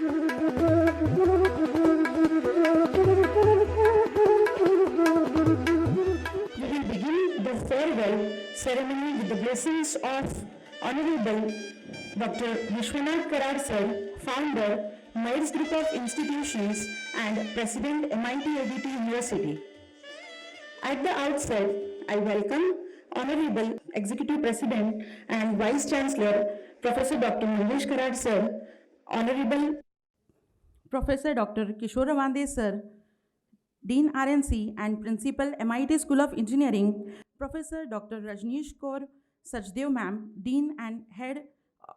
We will begin the farewell ceremony with the blessings of Honorable Dr. Vishwanath Karar Sir, founder, MITS Group of Institutions and President MIT University. At the outset, I welcome Honorable Executive President and Vice Chancellor, Professor Dr. Mangesh Karar Sir, Honorable Professor Dr. Kishoravande Sir, Dean RNC and Principal MIT School of Engineering, Professor Dr. Rajneesh Kaur Sachdev Ma'am, Dean and Head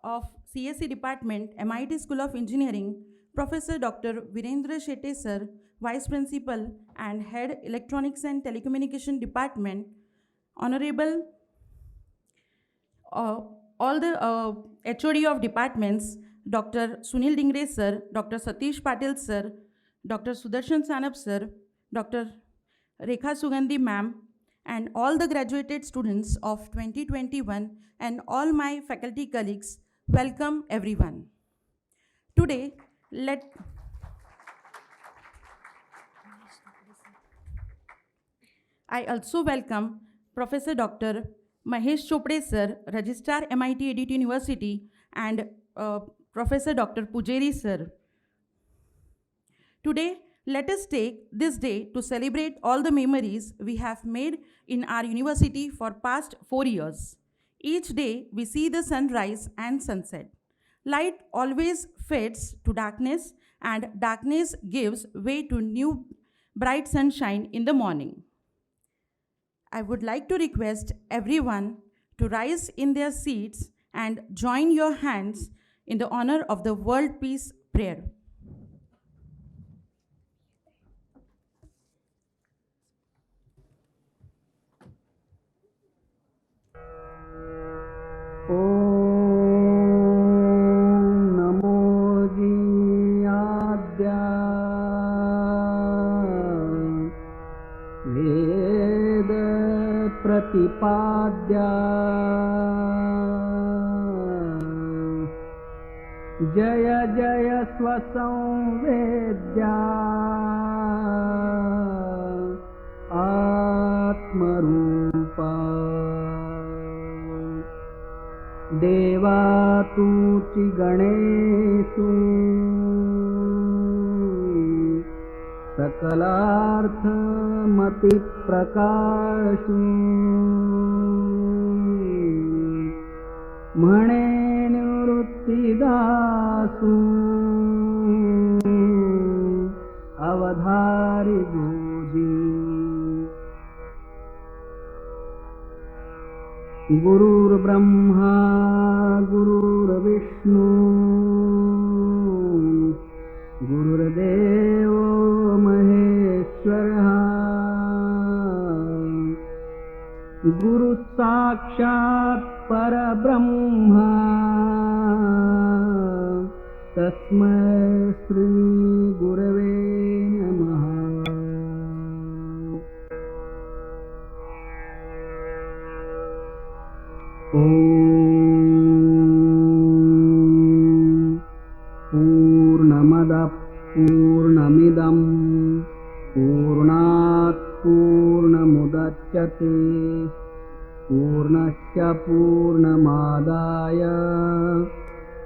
of CSE Department, MIT School of Engineering, Professor Dr. Virendra Shetty Sir, Vice Principal and Head Electronics and Telecommunication Department, Honorable all the HOD of departments, Dr. Sunil Dingre Sir, Dr. Satish Patil Sir, Dr. Sudarshan Sanap Sir, Dr. Rekha Sugandhi Ma'am, and all the graduated students of 2021 and all my faculty colleagues, welcome everyone. Today, I also welcome Professor Dr. Mahesh Chopre Sir, Registrar MIT Edit University, and Professor Dr. Pujeri Sir. Today, let us take this day to celebrate all the memories we have made in our university for past 4 years. Each day, we see the sunrise and sunset. Light always fades to darkness, and darkness gives way to new bright sunshine in the morning. I would like to request everyone to rise in their seats and join your hands in the honor of the World Peace Prayer. प्रतिपाद्या जय जय स्वसंवेद्या आत्मरूपा देवा तूचि गणेषु सकलार्थमति प्रकाशु म्हणे निवृत्तिदासु अवधारि गोदी गुरुर्ब्रह्मा गुरुर्विष्णु गुरुर्देवो महेश्वरः गुरु साक्षात् परब्रह्मा तस्मै श्री गुरवे नमः। पूर्णमदः पूर्णमिदं पूर्णात् पूर्णमुदच्यते पूर्णस्य पूर्णमादाय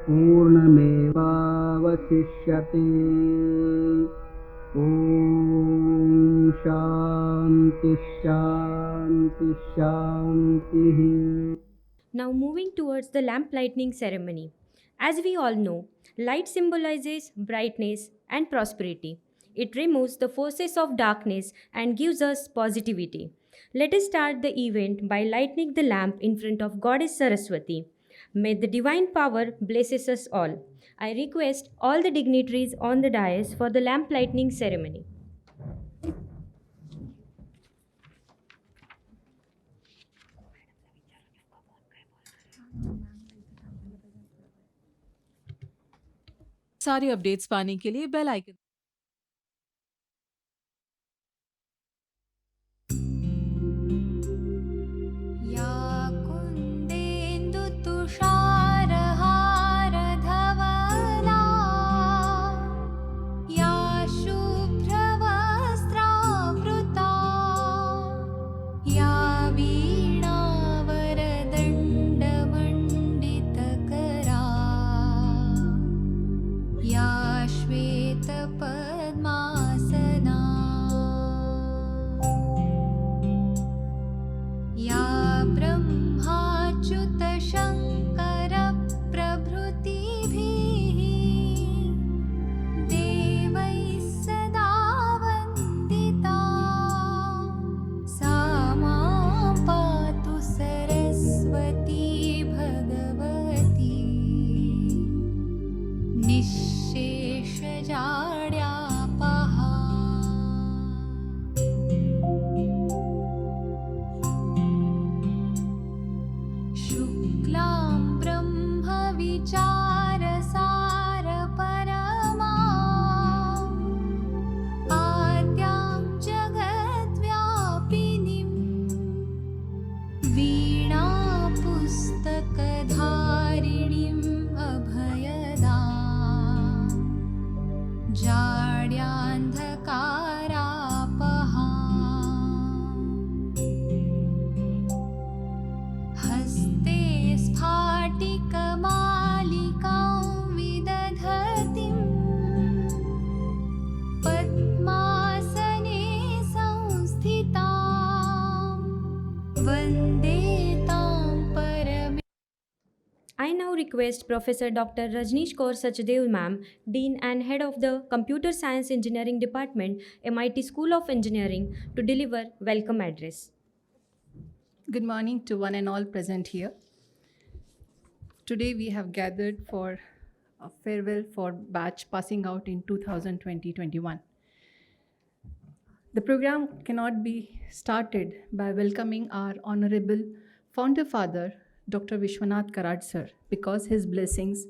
पूर्णमेवावशिष्यते। ॐ शान्ति शान्ति शान्तिः। Now moving towards the lamp lighting ceremony. As we all know, light symbolizes brightness and prosperity. It removes the forces of darkness and gives us positivity. Let us start the event by lighting the lamp in front of Goddess Saraswati. May the divine power blesses us all. I request all the dignitaries on the dais for the lamp lighting ceremony. सारे updates पाने के लिए bell icon या कुन्देन्दु तुषारहारधवला पद्मासना या ब्रह्माच्युतशङ्करप्रभृतिभिः देवैः सदा वन्दिता सा मां पातु सरस्वती भगवती निःशेषजाड्यापहा शुक्लां ब्रह्मविचारसारपरमा आद्यां जगद्व्यापिनीं वीणापुस्तकधारिणीम् अभयदाम् जाड्यान्धकारापहाम् हस्ते स्फाटिकमालिकां विदधतीं पद्मासने संस्थितां वन्दे तां परमे. I now request Professor Dr. Rajneesh Kaur Sachdev Ma'am, Dean and Head of the Computer Science Engineering Department, MIT School of Engineering, to deliver welcome address. Good morning to one and all present here. Today we have gathered for a farewell for batch passing out in 2020-21. The program cannot be started by welcoming our Honorable Founder Father, Dr. Vishwanath Karad sir, because his blessings,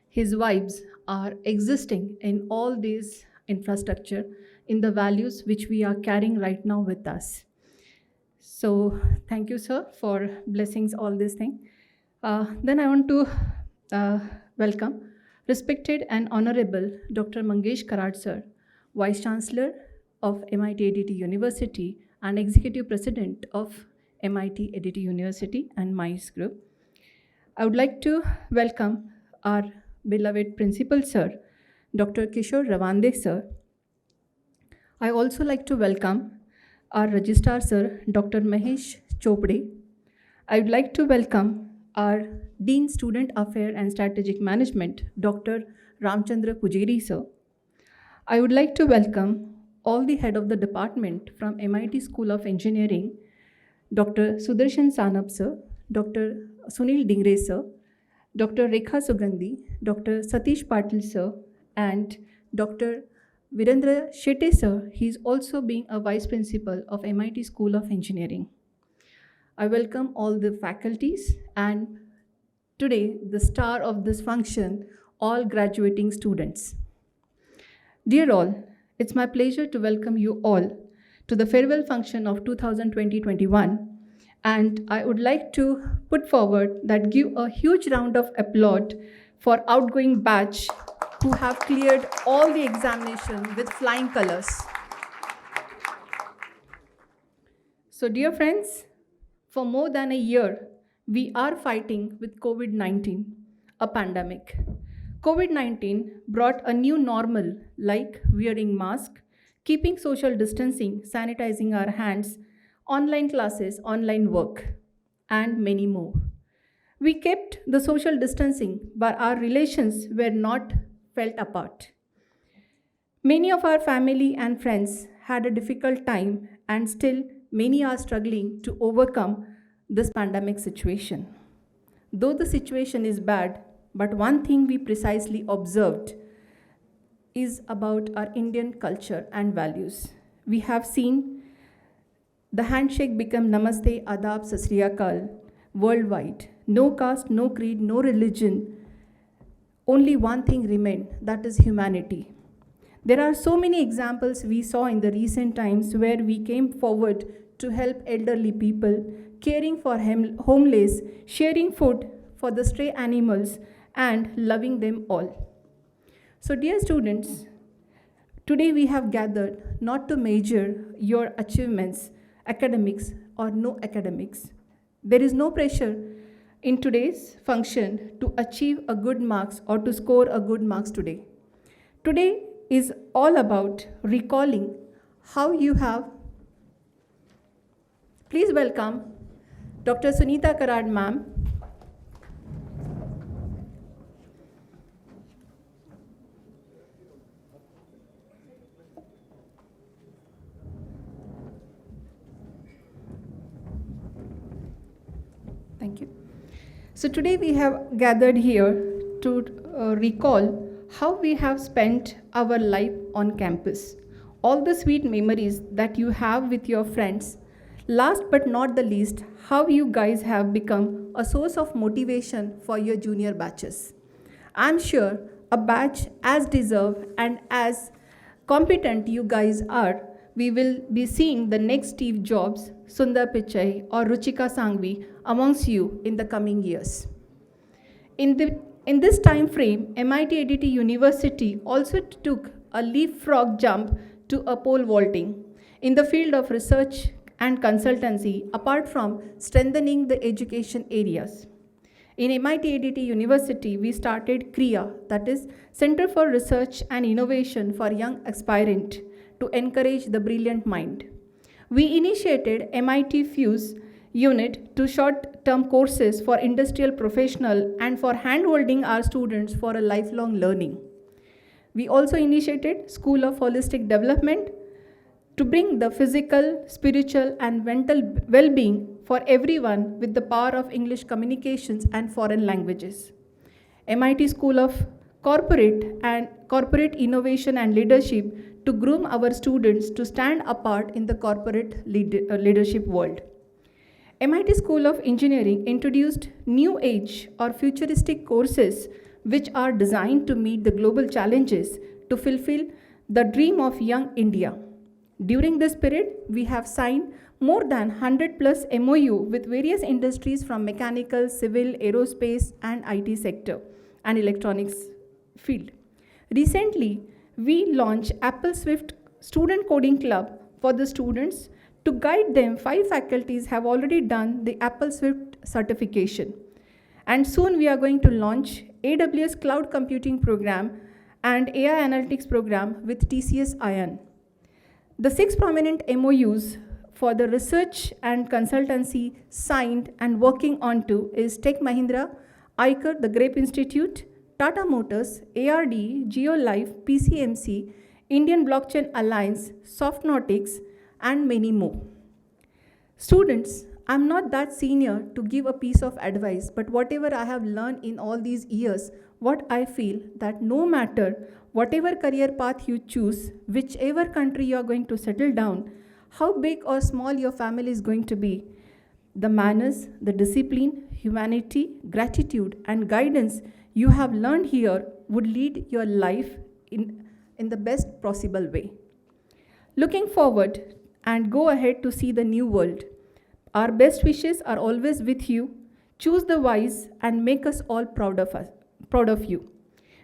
his vibes are existing in all these infrastructure, in the values which we are carrying right now with us. So thank you, sir, for blessings all this thing. Then I want to welcome respected and honorable Dr. Mangesh Karad sir, Vice Chancellor of MIT ADT University and Executive President of MIT ADT University and MICE Group. I would like to welcome our beloved Principal Sir, Dr. Kishore Ravande sir. I also like to welcome our Registrar Sir, Dr. Mahesh Chopde. I would like to welcome our Dean Student Affairs and Strategic Management, Dr. Ramchandra Pujeri sir. I would like to welcome all the head of the department from MIT School of Engineering, Dr. Sudarshan Sanap sir, Dr. Sunil Dingre sir, Dr. Rekha Sugandhi, Dr. Satish Patil sir, and Dr. Virendra Shetty sir. He is also being a Vice Principal of MIT School of Engineering. I welcome all the faculties and today the star of this function, all graduating students. Dear all, it's my pleasure to welcome you all to the farewell function of 2020-21, and I would like to put forward that give a huge round of applause for outgoing batch who have cleared all the examination with flying colors. So dear friends, for more than a year, we are fighting with COVID-19, a pandemic. COVID-19 brought a new normal like wearing mask, keeping social distancing, sanitizing our hands, online classes, online work, and many more. We kept the social distancing, but our relations were not felt apart. Many of our family and friends had a difficult time, and still many are struggling to overcome this pandemic situation. Though the situation is bad, but one thing we precisely observed is about our Indian culture and values. We have seen the handshake become Namaste, Adab, Sat Sri Akal worldwide. No caste, no creed, no religion. Only one thing remained, that is humanity. There are so many examples we saw in the recent times where we came forward to help elderly people, caring for homeless, sharing food for the stray animals, and loving them all. So dear students, today we have gathered not to measure your achievements, academics or no academics. There is no pressure in today's function to achieve a good marks or to score a good marks today. Today is all about recalling how you have. Please welcome Dr. Sunita Karad ma'am. Thank you. So today we have gathered here to recall how we have spent our life on campus, all the sweet memories that you have with your friends. Last but not the least, how you guys have become a source of motivation for your junior batches. I'm sure a batch as deserved and as competent you guys are, we will be seeing the next Steve Jobs, Sundar Pichai, or Ruchika Sangvi amongst you in the coming years. In this time frame, MIT ADT University also took a leapfrog jump to a pole vaulting in the field of research and consultancy, apart from strengthening the education areas. In MIT ADT University, we started CREA, that is Center for Research and Innovation for Young Aspirant, to encourage the brilliant mind. We initiated MIT Fuse unit to short-term courses for industrial professional and for hand-holding our students for a lifelong learning. We also initiated School of Holistic Development to bring the physical, spiritual, and mental well-being for everyone with the power of English communications and foreign languages. MIT School of Corporate Innovation and Leadership to groom our students to stand apart in the corporate leadership world. MIT School of Engineering introduced new age or futuristic courses which are designed to meet the global challenges to fulfill the dream of young India. During this period, we have signed more than 100 plus MOU with various industries from mechanical, civil, aerospace, and IT sector and electronics field. Recently, we launched Apple Swift Student Coding Club for the students. To guide them, 5 faculties have already done the Apple Swift certification. And soon we are going to launch AWS Cloud Computing Program and AI Analytics Program with TCS Ion. The 6 prominent MOUs for the research and consultancy signed and working on to is Tech Mahindra, ICAR, the Grape Institute, Tata Motors, ARD, GeoLife, PCMC, Indian Blockchain Alliance, Softnautics, and many more. Students, I'm not that senior to give a piece of advice, but whatever I have learned in all these years, what I feel that no matter whatever career path you choose, whichever country you are going to settle down, how big or small your family is going to be, the manners, the discipline, humanity, gratitude, and guidance you have learned here would lead your life in the best possible way. Looking forward and go ahead to see the new world. Our best wishes are always with you. Choose the wise and make us all proud of you.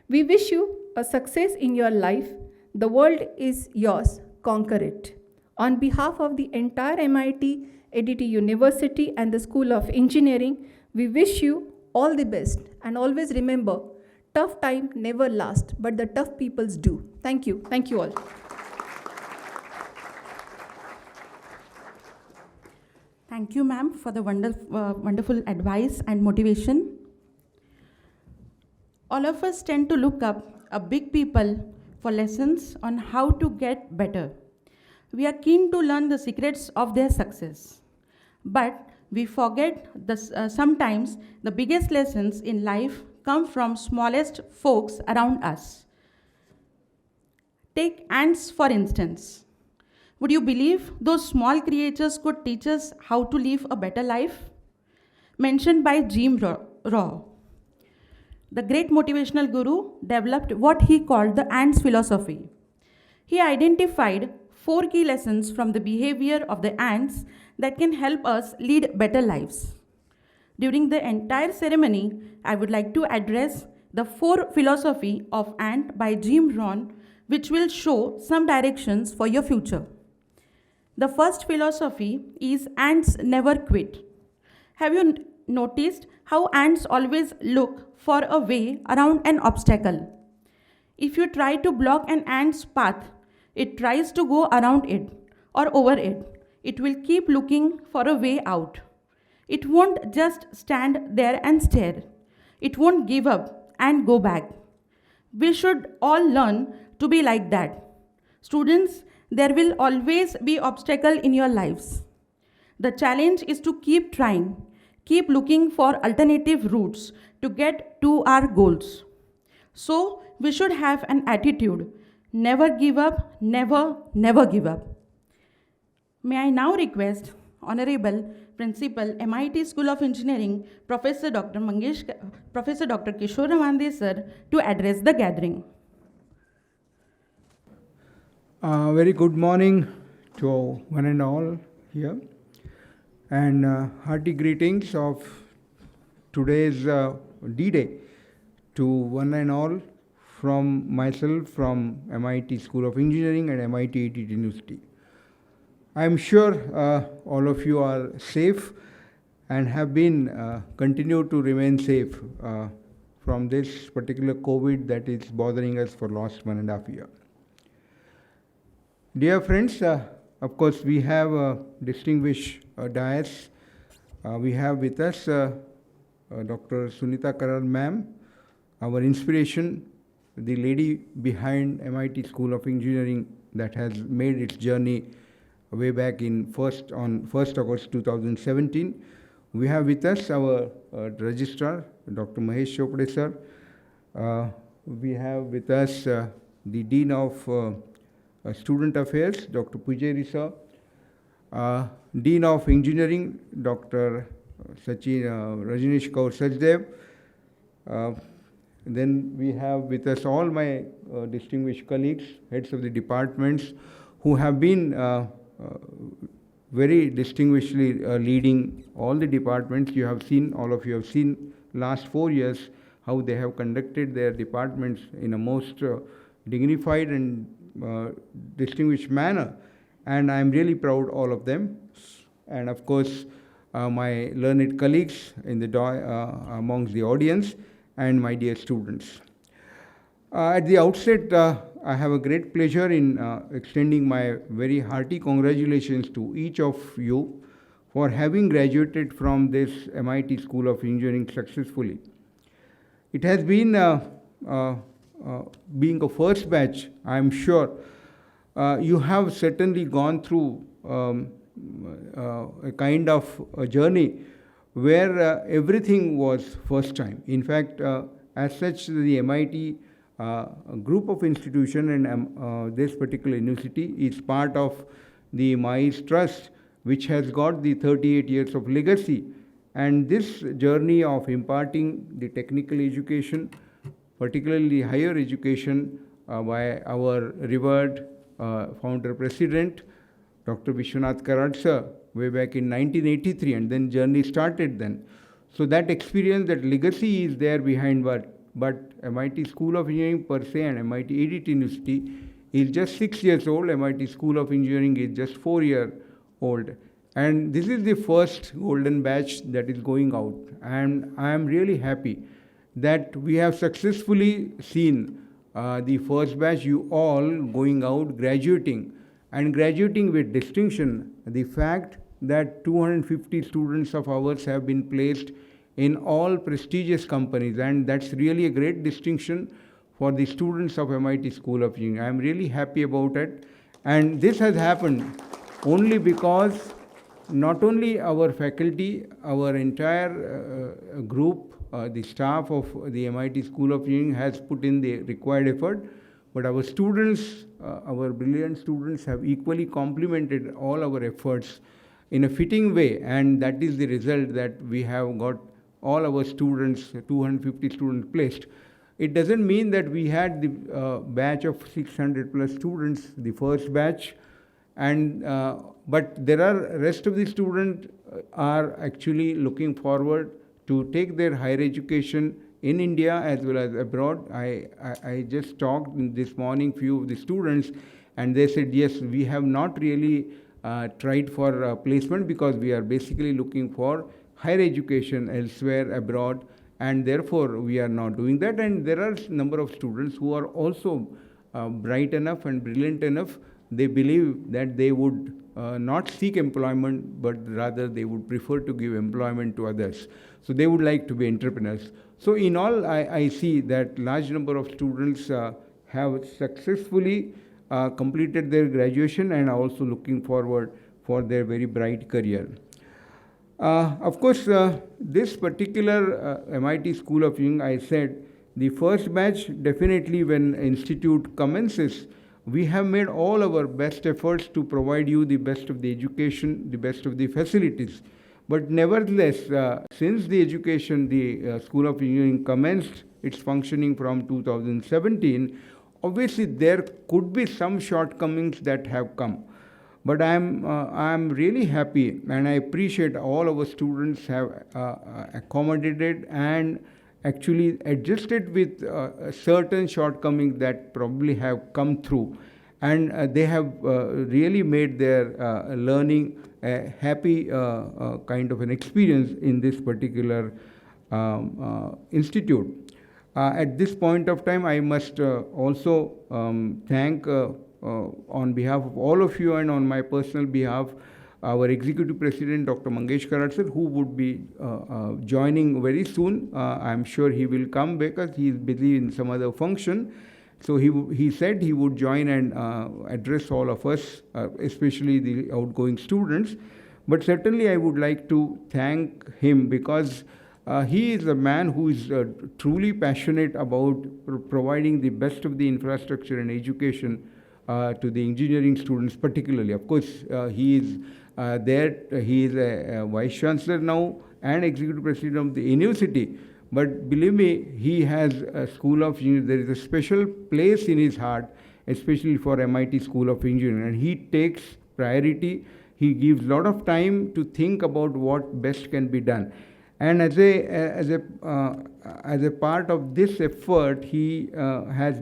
We wish you a success in your life. The world is yours. Conquer it. On behalf of the entire MIT ADT University and the School of Engineering, we wish you all the best. And always remember, tough time never lasts, but the tough peoples do. Thank you. Thank you all. Thank you, ma'am, for the wonderful advice and motivation. All of us tend to look up a big people for lessons on how to get better. We are keen to learn the secrets of their success. But we forget sometimes the biggest lessons in life come from smallest folks around us. Take ants, for instance. Would you believe those small creatures could teach us how to live a better life? Mentioned by Jim Rohn. The great motivational guru developed what he called the ants philosophy. He identified 4 key lessons from the behavior of the ants that can help us lead better lives. During the entire ceremony, I would like to address the 4 philosophy of ant by Jim Rohn, which will show some directions for your future. The first philosophy is ants never quit. Have you noticed how ants always look for a way around an obstacle? If you try to block an ant's path, it tries to go around it or over it. It will keep looking for a way out. It won't just stand there and stare. It won't give up and go back. We should all learn to be like that. Students, there will always be obstacle in your lives. The challenge is to keep trying, keep looking for alternative routes to get to our goals. So, we should have an attitude never give up, never, never give up. May I now request Honorable Principal, MIT School of Engineering, Professor Dr. Kishore Ramande sir, to address the gathering. Very good morning to one and all here, and hearty greetings of today's D-Day to one and all from myself, from MIT School of Engineering and MIT University. I am sure all of you are safe and have been continue to remain safe from this particular COVID that is bothering us for last 1.5 years. Dear friends, of course we have a distinguished dais. We have with us Dr. Sunita Karar ma'am, our inspiration, the lady behind MIT School of Engineering that has made its journey way back on 1st August 2017. We have with us our registrar, Dr. Mahesh Chopde sir. We have with us the Dean of Student Affairs, Dr. Pujari sir. Dean of Engineering, Dr. Rajneesh Kaur Sachdev. Then we have with us all my distinguished colleagues, heads of the departments, who have been very distinguishedly leading all the departments. You have seen, all of you have seen last 4 years how they have conducted their departments in a most dignified and distinguished manner, and I am really proud all of them. And of course my learned colleagues in the amongst the audience, and my dear students. At the outset, I have a great pleasure in extending my very hearty congratulations to each of you for having graduated from this MIT School of Engineering successfully. It has been, being a first batch, I am sure, you have certainly gone through a kind of a journey where everything was first time. In fact, as such, the MIT group of institution and this particular university is part of the MITS Trust, which has got the 38 years of legacy. And this journey of imparting the technical education, particularly higher education, by our revered founder president, Dr. Vishwanath Karad sir, way back in 1983, and then journey started then. So that experience, that legacy is there behind, but MIT School of Engineering per se and MIT University is just 6 years old. MIT School of Engineering is just 4 years old. And this is the first golden batch that is going out. And I am really happy that we have successfully seen the first batch, you all going out, graduating, and graduating with distinction. The fact that 250 students of ours have been placed in all prestigious companies, and that's really a great distinction for the students of MIT School of Engineering. I'm really happy about it. And this has happened only because not only our faculty, our entire group, the staff of the MIT School of Engineering has put in the required effort, but our students, our brilliant students have equally complemented all our efforts in a fitting way, and that is the result that we have got all our students, 250 students placed. It doesn't mean that we had the batch of 600 plus students, the first batch, and but there are rest of the students are actually looking forward to take their higher education in India as well as abroad. I just talked this morning few of the students, and they said, yes, we have not really tried for placement because we are basically looking for higher education elsewhere abroad, and therefore we are not doing that. And there are number of students who are also bright enough and brilliant enough. They believe that they would not seek employment, but rather they would prefer to give employment to others. So they would like to be entrepreneurs. So in all, I see that large number of students have successfully completed their graduation and are also looking forward for their very bright career. Of course, this particular MIT School of Engineering, I said, the first batch, definitely when institute commences, we have made all our best efforts to provide you the best of the education, the best of the facilities. But nevertheless, since the education, the School of Engineering commenced its functioning from 2017, obviously there could be some shortcomings that have come. But I'm really happy, and I appreciate all our students have accommodated and actually adjusted with certain shortcomings that probably have come through. And they have really made their learning a happy kind of an experience in this particular institute. At this point of time, I must also thank on behalf of all of you and on my personal behalf, our Executive President, Dr. Mangesh Karad sir, who would be joining very soon. I'm sure he will come because he is busy in some other function. So he said he would join and address all of us, especially the outgoing students. But certainly I would like to thank him because he is a man who is truly passionate about providing the best of the infrastructure and education to the engineering students particularly. Of course, he is he is a Vice Chancellor now and Executive President of the university. But believe me, he has a School of Engineering. There is a special place in his heart, especially for MIT School of Engineering. And he takes priority. He gives a lot of time to think about what best can be done. And as a part of this effort, he has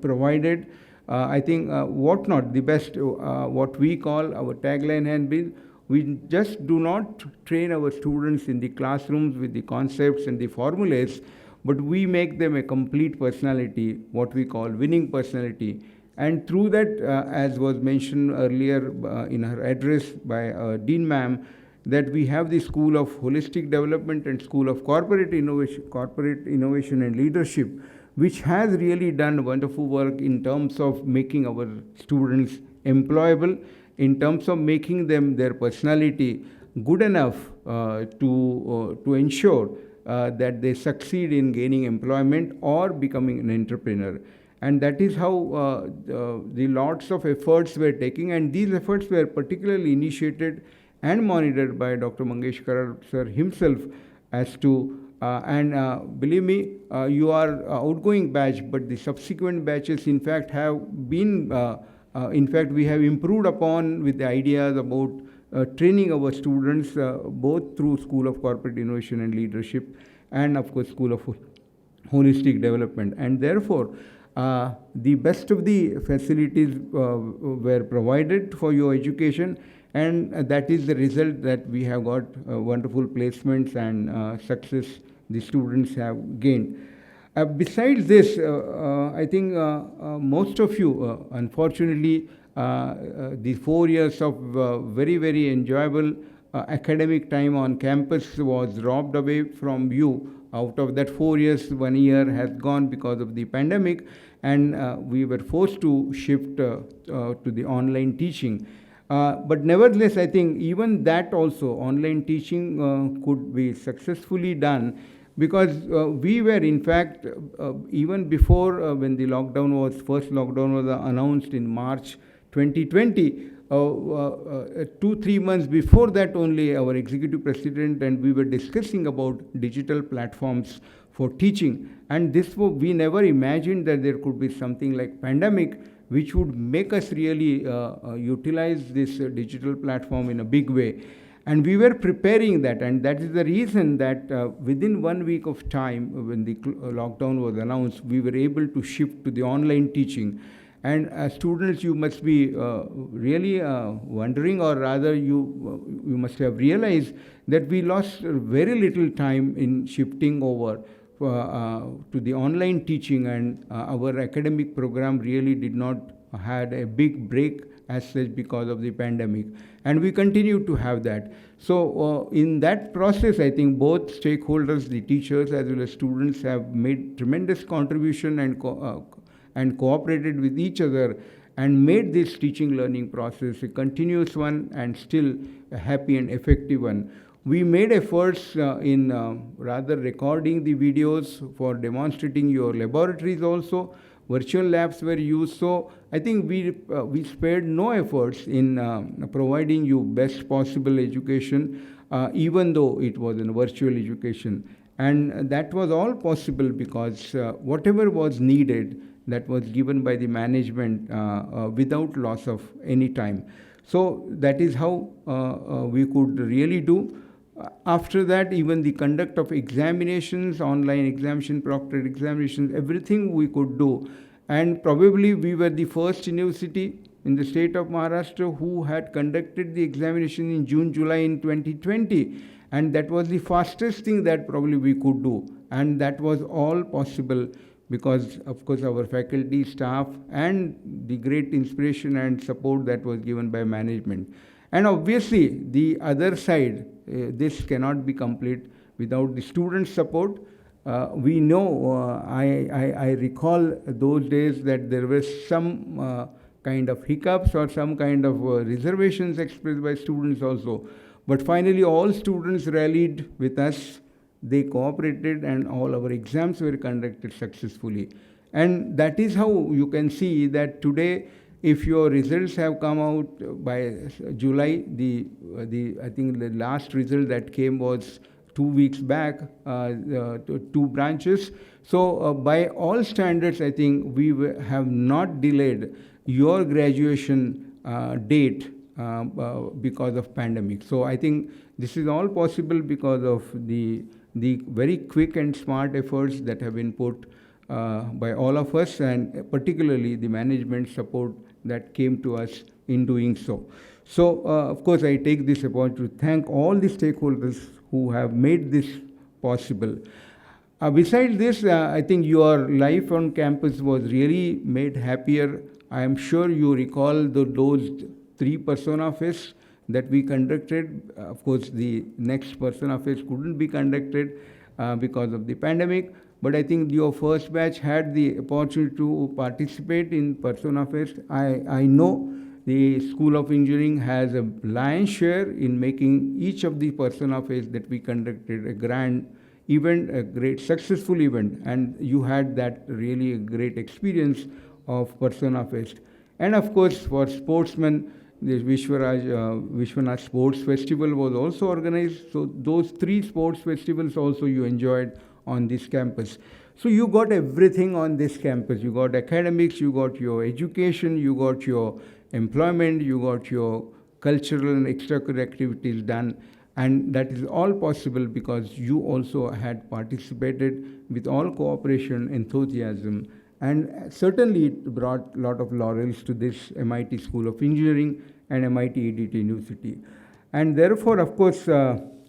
provided, I think, whatnot, the best, what we call our tagline has been, we just do not train our students in the classrooms with the concepts and the formulas, but we make them a complete personality, what we call winning personality. And through that, as was mentioned earlier in her address by Dean Ma'am, that we have the School of Holistic Development and School of Corporate Innovation and Leadership, which has really done wonderful work in terms of making our students employable, in terms of making them their personality good enough to ensure that they succeed in gaining employment or becoming an entrepreneur. And that is how the lots of efforts were taking, and these efforts were particularly initiated and monitored by Dr. Mangesh Karad sir himself as to, believe me, you are outgoing batch, but the subsequent batches in fact have been in fact, we have improved upon with the ideas about training our students both through School of Corporate Innovation and Leadership and, of course, School of Holistic Development. And therefore, the best of the facilities were provided for your education, and that is the result that we have got wonderful placements and success the students have gained. Besides this, I think most of you, unfortunately, the 4 years of very, very enjoyable academic time on campus was robbed away from you. Out of that 4 years, 1 year has gone because of the pandemic, and we were forced to shift to the online teaching. But nevertheless, I think even that also, online teaching could be successfully done, because we were in fact, even before when the first lockdown was announced in March 2020, 2-3 months before that only, our Executive President and we were discussing about digital platforms for teaching. And we never imagined that there could be something like pandemic, which would make us really utilize this digital platform in a big way. And we were preparing that, and that is the reason that within 1 week of time, when the lockdown was announced, we were able to shift to the online teaching. And students, you must be really wondering, or rather you must have realized that we lost very little time in shifting over to the online teaching, and our academic program really did not had a big break as such because of the pandemic, and we continue to have that. So in that process, I think both stakeholders, the teachers as well as students, have made tremendous contribution and cooperated with each other and made this teaching learning process a continuous one and still a happy and effective one. We made efforts in rather recording the videos for demonstrating your laboratories also. Virtual labs were used, so I think we spared no efforts in providing you best possible education, even though it was a virtual education. And that was all possible because whatever was needed, that was given by the management without loss of any time. So that is how we could really do. After that, even the conduct of examinations, online examination, proctored examinations, everything we could do. And probably we were the first university in the state of Maharashtra who had conducted the examination in June, July in 2020. And that was the fastest thing that probably we could do. And that was all possible because, of course, our faculty, staff, and the great inspiration and support that was given by management. And obviously, the other side, this cannot be complete without the students' support. We know, I recall those days that there was some kind of hiccups or some kind of reservations expressed by students also. But finally, all students rallied with us. They cooperated and all our exams were conducted successfully. And that is how you can see that today, if your results have come out by July, I think the last result that came was 2 weeks back, 2 branches. So by all standards, I think we have not delayed your graduation date because of pandemic. So I think this is all possible because of the very quick and smart efforts that have been put by all of us, and particularly the management support that came to us in doing so. So, of course, I take this opportunity to thank all the stakeholders who have made this possible. Besides this, I think your life on campus was really made happier. I am sure you recall those 3 persona fests that we conducted. Of course, the next persona fest couldn't be conducted because of the pandemic. But I think your first batch had the opportunity to participate in Persona Fest. I know the School of Engineering has a lion's share in making each of the Persona Fest that we conducted a grand event, a great successful event, and you had that really great experience of Persona Fest. And of course, for sportsmen, the Vishwanath Sports Festival was also organized. So those 3 sports festivals also you enjoyed on this campus. So you got everything on this campus. You got academics, you got your education, you got your employment, you got your cultural and extracurricular activities done. And that is all possible because you also had participated with all cooperation, enthusiasm, and certainly it brought a lot of laurels to this MIT School of Engineering and MIT EDT University. And therefore, of course,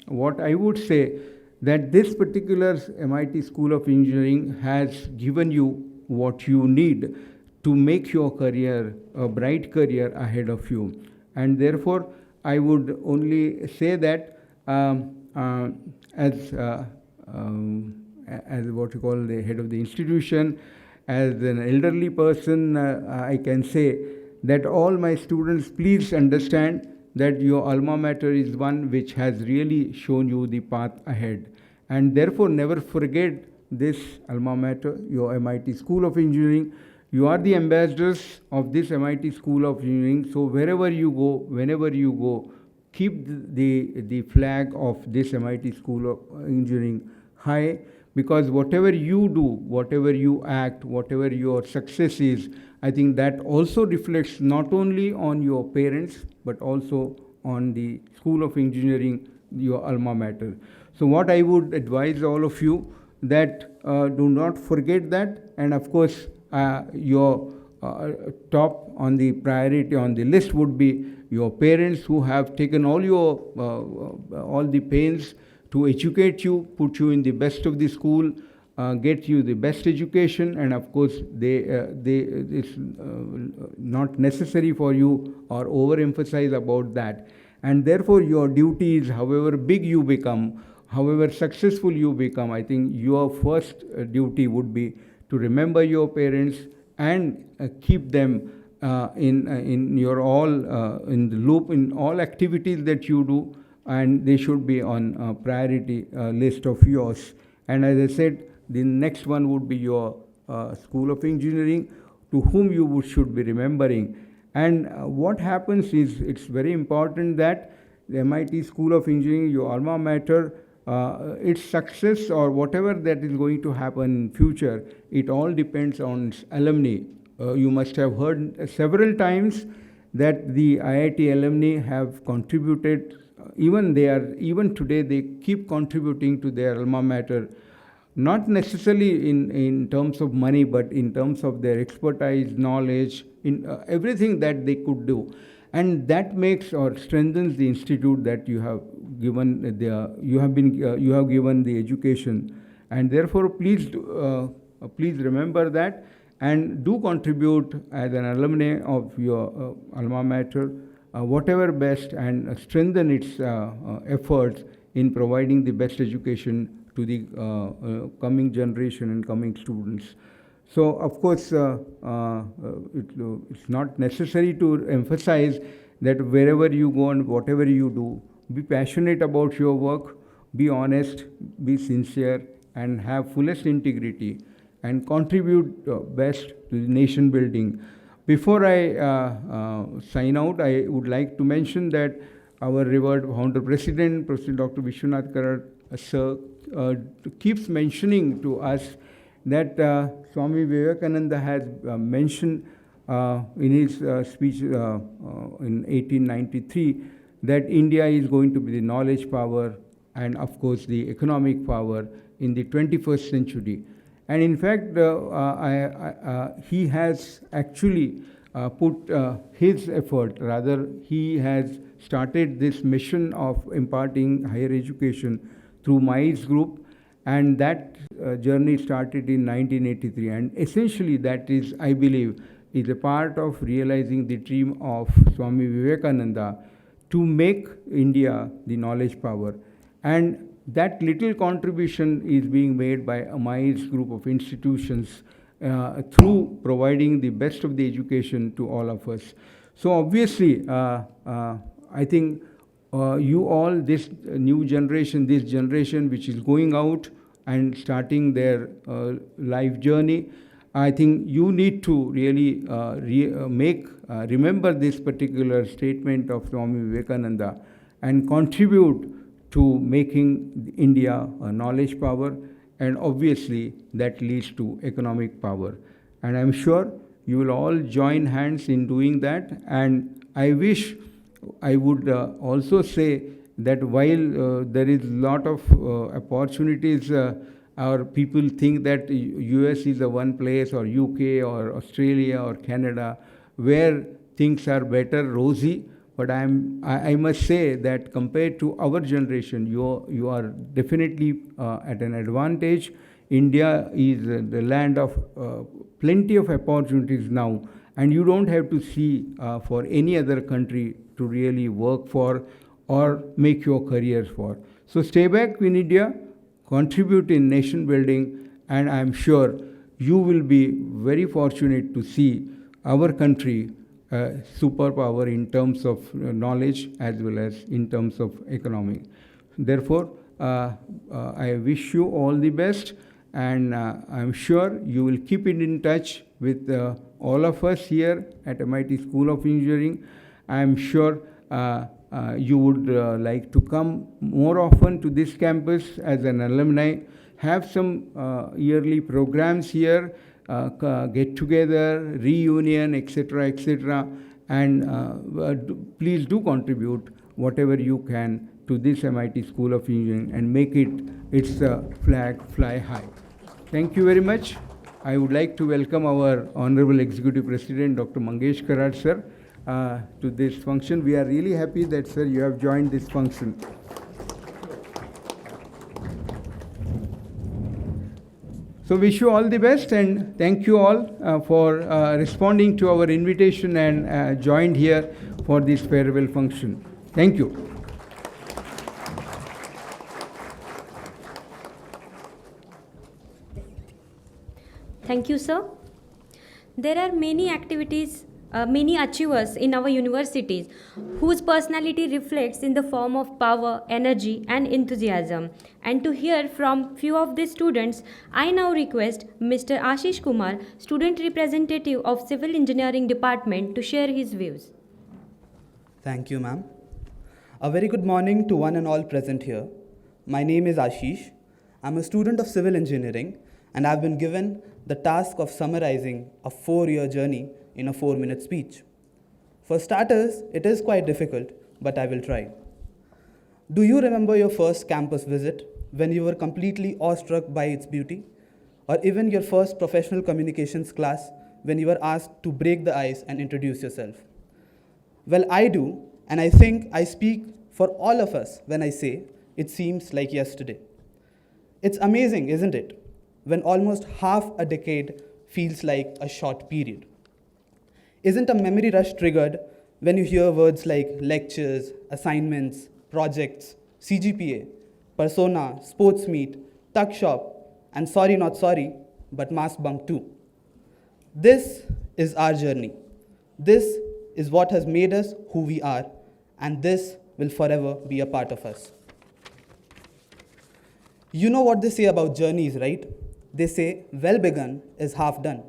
what I would say that this particular MIT School of Engineering has given you what you need to make your career a bright career ahead of you. And therefore, I would only say that as what you call the head of the institution, as an elderly person, I can say that all my students, please understand that your alma mater is one which has really shown you the path ahead. And therefore, never forget this alma mater, your MIT School of Engineering. You are the ambassadors of this MIT School of Engineering. So wherever you go, whenever you go, keep the flag of this MIT School of Engineering high, because whatever you do, whatever you act, whatever your success is, I think that also reflects not only on your parents, but also on the School of Engineering, your alma mater. So what I would advise all of you, that do not forget that, and of course, your top on the priority on the list would be your parents, who have taken all the pains to educate you, put you in the best of the school, get you the best education, and of course it's not necessary for you or overemphasize about that. And therefore your duty is, however big you become, however successful you become, I think your first duty would be to remember your parents and keep them in your all in the loop in all activities that you do, and they should be on a priority list of yours. And as I said, the next one would be your School of Engineering, to whom you should be remembering. And what happens is, it's very important that the MIT School of Engineering, your alma mater, its success or whatever that is going to happen in future, it all depends on its alumni. You must have heard several times that the IIT alumni have contributed, even today they keep contributing to their alma mater, not necessarily in terms of money, but in terms of their expertise, knowledge, in everything that they could do. And that makes or strengthens the institute that you have given you have given the education. And therefore please remember that, and do contribute as an alumni of your alma mater whatever best, and strengthen its efforts in providing the best education to the coming generation and coming students. So of course it's not necessary to emphasize that wherever you go and whatever you do, be passionate about your work, be honest, be sincere, and have fullest integrity, and contribute best to the nation building. Before I sign out, I would like to mention that our revered founder president, Professor Dr. Vishwanath Karad sir, keeps mentioning to us that Swami Vivekananda has mentioned in his speech in 1893 that India is going to be the knowledge power and of course the economic power in the 21st century. And in fact, he has actually put his effort, rather he has started this mission of imparting higher education through MITSOE group, and that journey started in 1983. And essentially that is, I believe, is a part of realizing the dream of Swami Vivekananda to make India the knowledge power. And that little contribution is being made by a MITSOE group of institutions through providing the best of the education to all of us. So obviously, I think you all, this new generation, this generation which is going out and starting their life journey, I think you need to really remember this particular statement of Swami Vivekananda and contribute to making India a knowledge power, and obviously that leads to economic power. And I'm sure you will all join hands in doing that. And I wish I would also say that while there is a lot of opportunities, our people think that US is the one place, or UK or Australia or Canada, where things are better, rosy. But I must say that compared to our generation, you are definitely at an advantage. India is the land of plenty of opportunities now, and you don't have to see for any other country to really work for or make your careers for. So stay back in India, contribute in nation building, and I'm sure you will be very fortunate to see our country superpower in terms of knowledge as well as in terms of economy. Therefore, I wish you all the best, and I'm sure you will keep it in touch with all of us here at MIT School of Engineering. I'm sure you would like to come more often to this campus as an alumni, have some yearly programs here, get together, reunion, etc., and please do contribute whatever you can to this MIT School of Engineering and make its flag fly high. Thank you very much. I would like to welcome our Honorable Executive President, Dr. Mangesh Karad, sir, to this function. We are really happy that, sir, you have joined this function. So wish you all the best and thank you all for responding to our invitation and joined here for this farewell function. Thank you. Thank you, sir. There are many activities, many achievers in our universities whose personality reflects in the form of power, energy, and enthusiasm. And to hear from few of these students, I now request Mr. Ashish Kumar, student representative of Civil Engineering Department, to share his views. Thank you, ma'am. A very good morning to one and all present here. My name is Ashish. I'm a student of Civil Engineering and I've been given the task of summarizing a 4-year journey in a 4-minute speech. For starters, it is quite difficult, but I will try. Do you remember your first campus visit when you were completely awestruck by its beauty? Or even your first professional communications class when you were asked to break the ice and introduce yourself? Well, I do, and I think I speak for all of us when I say it seems like yesterday. It's amazing, isn't it, when almost half a decade feels like a short period? Isn't a memory rush triggered when you hear words like lectures, assignments, projects, CGPA, persona, sports meet, tuck shop, and sorry not sorry, but mass bunk too? This is our journey. This is what has made us who we are, and this will forever be a part of us. You know what they say about journeys, right? They say, well begun is half done.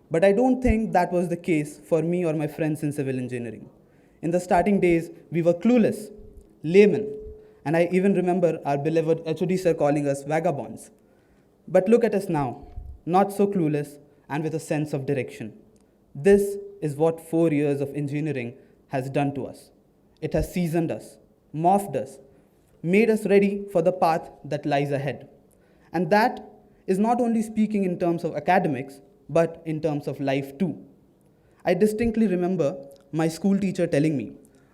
But I don't think that was the case for me or my friends in civil engineering. In the starting days, we were clueless, laymen, and I even remember our beloved HOD sir calling us vagabonds. But look at us now, not so clueless and with a sense of direction. This is what 4 years of engineering has done to us. It has seasoned us, morphed us, made us ready for the path that lies ahead. And that is not only speaking in terms of academics, but in terms of life too. I distinctly remember my school teacher telling me,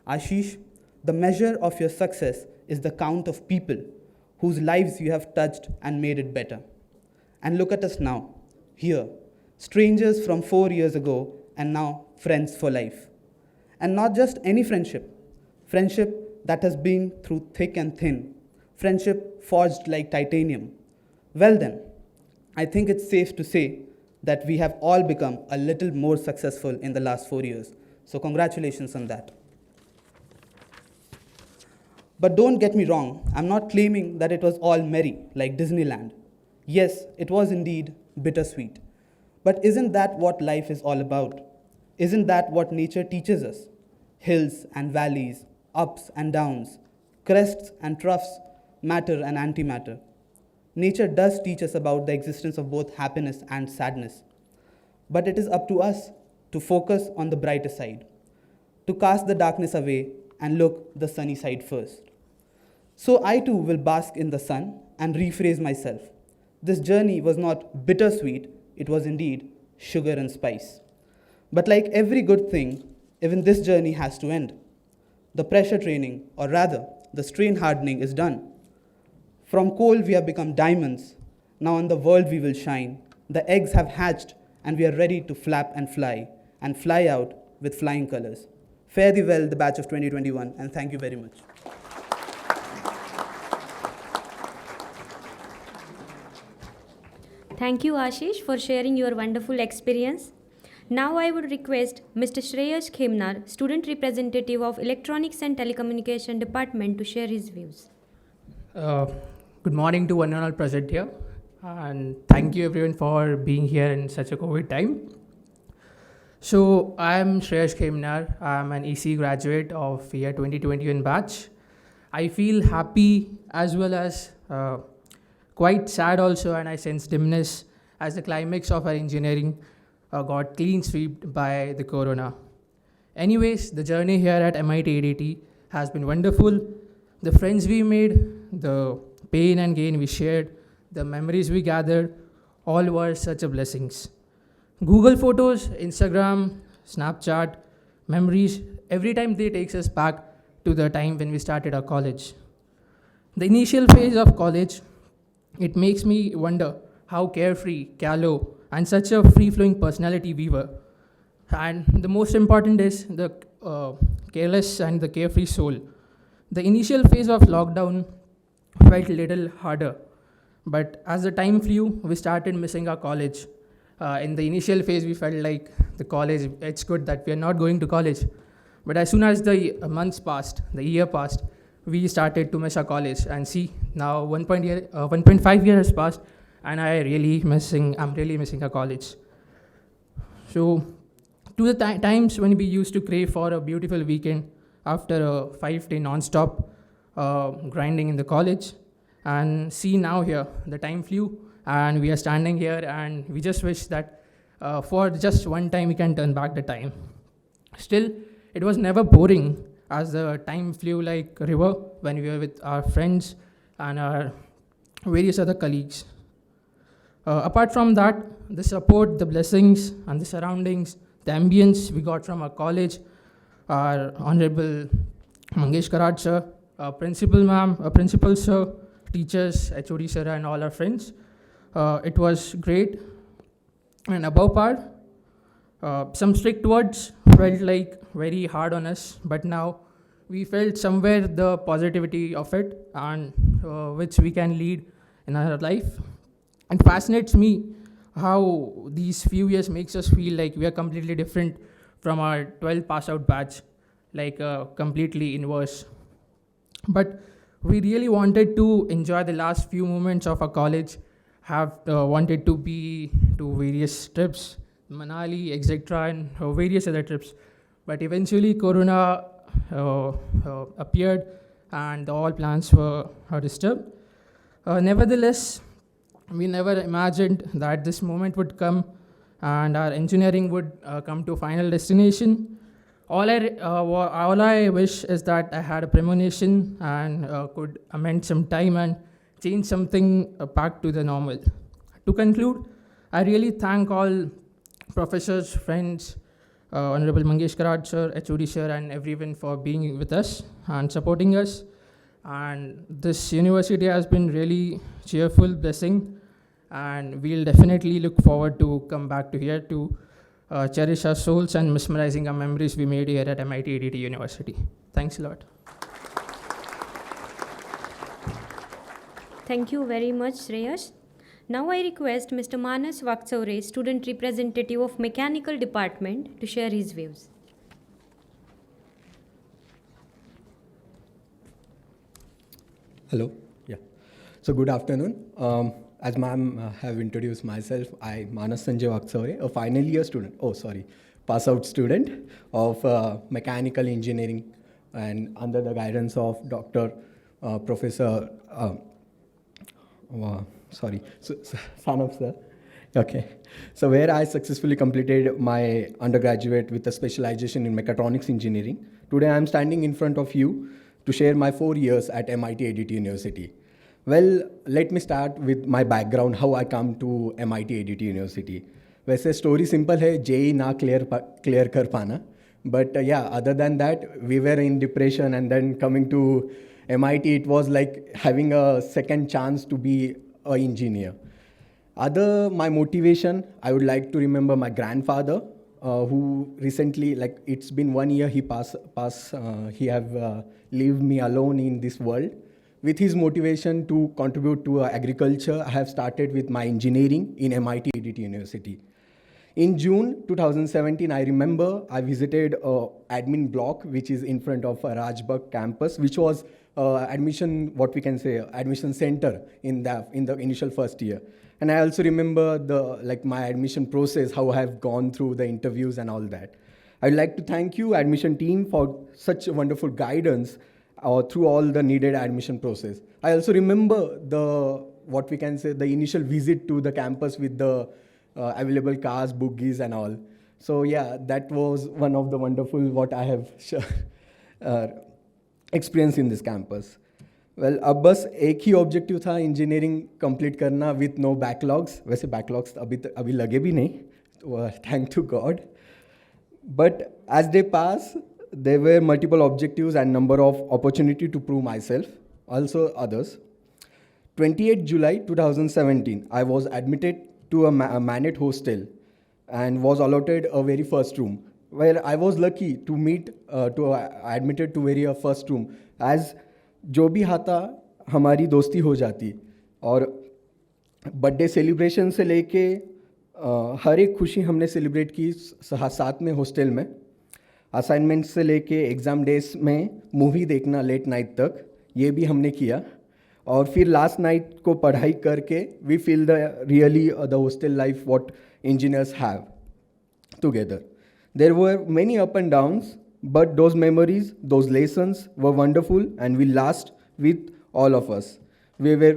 Ashish, the measure of your success is the count of people whose lives you have touched and made it better. And look at us now, here, strangers from 4 years ago and now friends for life. And not just any friendship that has been through thick and thin, friendship forged like titanium. Well then, I think it's safe to say that we have all become a little more successful in the last 4 years. So congratulations on that. But don't get me wrong, I'm not claiming that it was all merry like Disneyland. Yes, it was indeed bittersweet. But isn't that what life is all about? Isn't that what nature teaches us? Hills and valleys, ups and downs, crests and troughs, matter and antimatter. Nature does teach us about the existence of both happiness and sadness. But it is up to us to focus on the brighter side, to cast the darkness away and look the sunny side first. So I too will bask in the sun and rephrase myself. This journey was not bittersweet, it was indeed sugar and spice. But like every good thing, even this journey has to end. The pressure training, or rather, the strain hardening is done. From coal we have become diamonds. Now on the world we will shine. The eggs have hatched and we are ready to flap and fly out with flying colors. Fare thee well, the batch of 2021, and thank you very much. Thank you, Ashish, for sharing your wonderful experience. Now I would request Mr. Shreyash Khemnar, student representative of Electronics and Telecommunication Department, to share his views. Good morning to one and all present here, and thank you everyone for being here in such a COVID time. So I am Shreyash Khemnar. I am an EC graduate of year 2021 batch. I feel happy as well as quite sad also, and I sense dimness as the climax of our engineering got clean swept by the corona. Anyways, the journey here at MIT ADT has been wonderful. The friends we made, the pain and gain we shared, the memories we gathered, all were such a blessings. Google Photos, Instagram, Snapchat, memories, every time they takes us back to the time when we started our college. The initial phase of college, it makes me wonder how carefree, callow, and such a free-flowing personality we were. And the most important is the careless and the carefree soul. The initial phase of lockdown felt a little harder, but as the time flew, we started missing our college. In the initial phase, we felt like the college, it's good that we are not going to college. But as soon as the months passed, the year passed, we started to miss our college. And see, now 1.5 years has passed, and I'm really missing our college. So, to the times when we used to crave for a beautiful weekend after a 5-day non-stop grinding in the college, and see now here, the time flew, and we are standing here, and we just wish that for just one time we can turn back the time. Still, it was never boring as the time flew like a river when we were with our friends and our various other colleagues. Apart from that, the support, the blessings, and the surroundings, the ambience we got from our college, our Honorable Mangesh Karad sir, our principal ma'am, our principal sir, teachers, HOD sir, and all our friends. It was great. And above par, some strict words felt like very hard on us, but now we felt somewhere the positivity of it, and which we can lead in our life. And fascinates me how these few years makes us feel like we are completely different from our 12 pass out batch, like completely inverse. But we really wanted to enjoy the last few moments of our college, have wanted to be to various trips, Manali, etc., and various other trips. But eventually Corona appeared and all plans were disturbed. Nevertheless, we never imagined that this moment would come and our engineering would come to final destination. All I wish is that I had a premonition and could amend some time and change something back to the normal. To conclude, I really thank all professors, friends, Honorable Mangesh Karad sir, HOD sir, and everyone for being with us and supporting us. And this university has been really cheerful, blessing, and we'll definitely look forward to come back to here to cherish our souls and mesmerizing our memories we made here at MIT ADT University. Thanks a lot. Thank you very much, Shreyas. Now I request Mr. Manas Vaksaure, student representative of Mechanical Department, to share his views. Hello. Yeah. So good afternoon. As ma'am have introduced myself, I Manas Sanjay Vaksaure, a final year student. Pass out student of mechanical engineering, and under the guidance of Dr. Professor. Sanam sir. Okay. So where I successfully completed my undergraduate with a specialization in mechatronics engineering. Today I am standing in front of you to share my 4 years at MIT ADT University. Well, let me start with my background, how I come to MIT ADT University. वैसे story simple है, JEE ना clear कर पाना. But other than that, we were in depression, and then coming to MIT, it was like having a second chance to be an engineer. My motivation, I would like to remember my grandfather, who recently, like it's been 1 year, he he have leave me alone in this world. With his motivation to contribute to agriculture, I have started with my engineering in MIT ADT University. In June 2017, I remember I visited admin block, which is in front of Rajbagh campus, which was admission center in the initial first year. And I also remember my admission process, how I have gone through the interviews and all that. I'd like to thank you, admission team, for such wonderful guidance through all the needed admission process. I also remember the initial visit to the campus with the available cars, buggies and all. So yeah, that was one of the wonderful what I have experienced in this campus. Well अब बस एक ही objective था engineering complete करना with no backlogs. वैसे backlogs अभी लगे भी नहीं, तो thank to God. But as they pass, there were multiple objectives and number of opportunity to prove myself, also others. 28 July 2017, I was admitted to a managed hostel and was allotted a very first room, where I was lucky to admitted to very first room, as जो भी आता हमारी दोस्ती हो जाती. और birthday celebration से लेके हर एक खुशी हमने सेलिब्रेट की साथ में हॉस्टल में. असाइनमेंट से लेके एग्ज़ाम डेज में मूवी देखना लेट नाइट तक, ये भी हमने किया. और फिर लास्ट नाइट को पढ़ाई करके we feel the really the hostel life what engineers have together. There were many up and downs, but those memories, those lessons were wonderful and will last with all of us. We were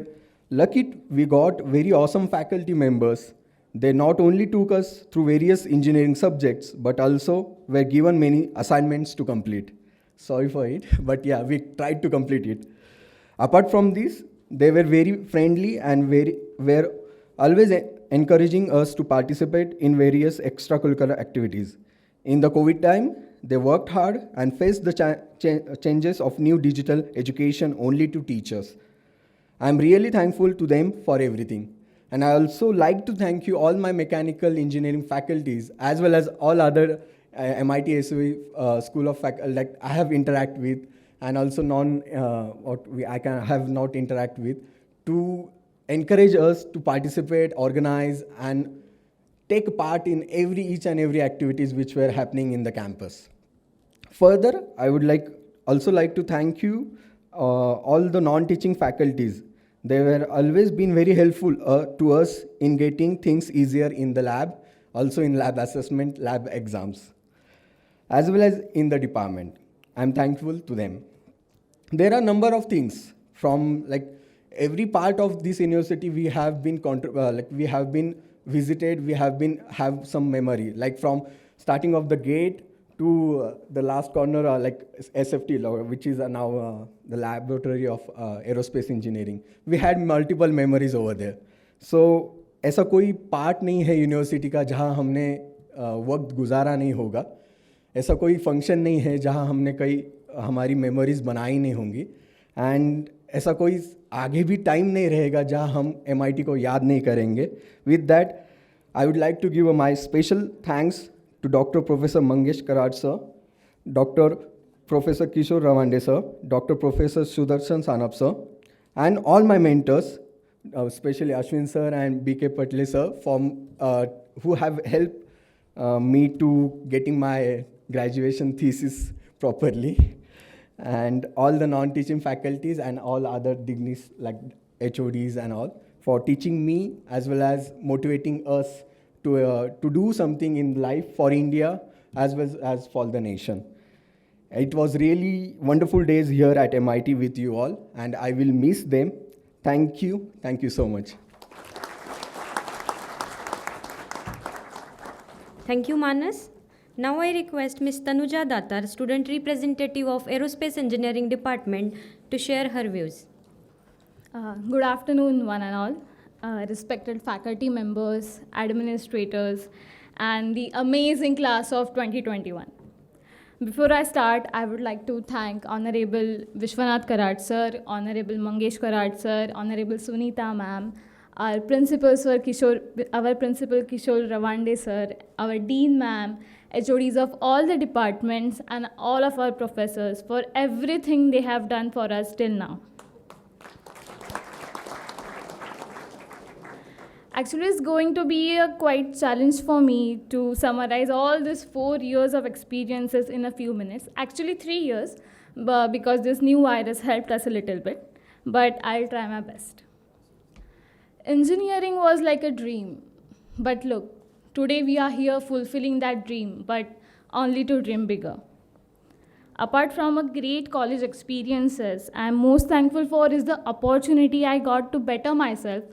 lucky we got very awesome faculty members. They not only took us through various engineering subjects, but also were given many assignments to complete. Sorry for it, but yeah, we tried to complete it. Apart from this, they were very friendly and were always encouraging us to participate in various extracurricular activities. In the COVID time, they worked hard and faced the changes of new digital education only to teach us. I'm really thankful to them for everything. And I also like to thank you all my mechanical engineering faculties, as well as all other MIT SOE school of faculty like I have interact with, and also I can have not interact with, to encourage us to participate, organize, and take part in each and every activities which were happening in the campus. Further, I would also like to thank you all the non-teaching faculties. They were always been very helpful to us in getting things easier in the lab, also in lab assessment, lab exams, as well as in the department. I'm thankful to them. There are a number of things from every part of this university we have been we have been visited, we have some memory, like from starting of the gate to the last corner, SFT, which is now the laboratory of aerospace engineering. We had multiple memories over there. So ऐसा कोई part नहीं है university का जहाँ हमने वक्त गुजारा नहीं होगा. ऐसा कोई फंक्शन नहीं है जहाँ हमने हमारी मेमोरीज बनाई नहीं होंगी. एंड ऐसा कोई आगे भी टाइम नहीं रहेगा जहाँ हम MIT को याद नहीं करेंगे. With that, I would like to give my special thanks to Dr. Professor Mangesh Karad sir, Dr. Professor Kishore Rawande sir, Dr. Professor Sudarshan Sanap sir, and all my mentors, especially Ashwin sir and B.K. Patle sir, who have helped me to getting my graduation thesis properly, and all the non-teaching faculties and all other dignities like HODs and all for teaching me as well as motivating us to do something in life for India as well as for the nation. It was really wonderful days here at MIT with you all, and I will miss them. Thank you so much. Thank you, Manas. Now I request Ms. Tanuja Datar, student representative of Aerospace Engineering Department, to share her views. Good afternoon, one and all. Respected faculty members, administrators, and the amazing class of 2021. Before I start, I would like to thank Honorable Vishwanath Karad sir, Honorable Mangesh Karad sir, Honorable Sunita ma'am, our principal Kishore Rawande sir, our dean ma'am, HODs of all the departments, and all of our professors for everything they have done for us till now. Actually, it's going to be a quite challenge for me to summarize all these 4 years of experiences in a few minutes. Actually, 3 years, but because this new virus helped us a little bit, but I'll try my best. Engineering was like a dream, but look, today we are here fulfilling that dream, but only to dream bigger. Apart from a great college experiences, I'm most thankful for is the opportunity I got to better myself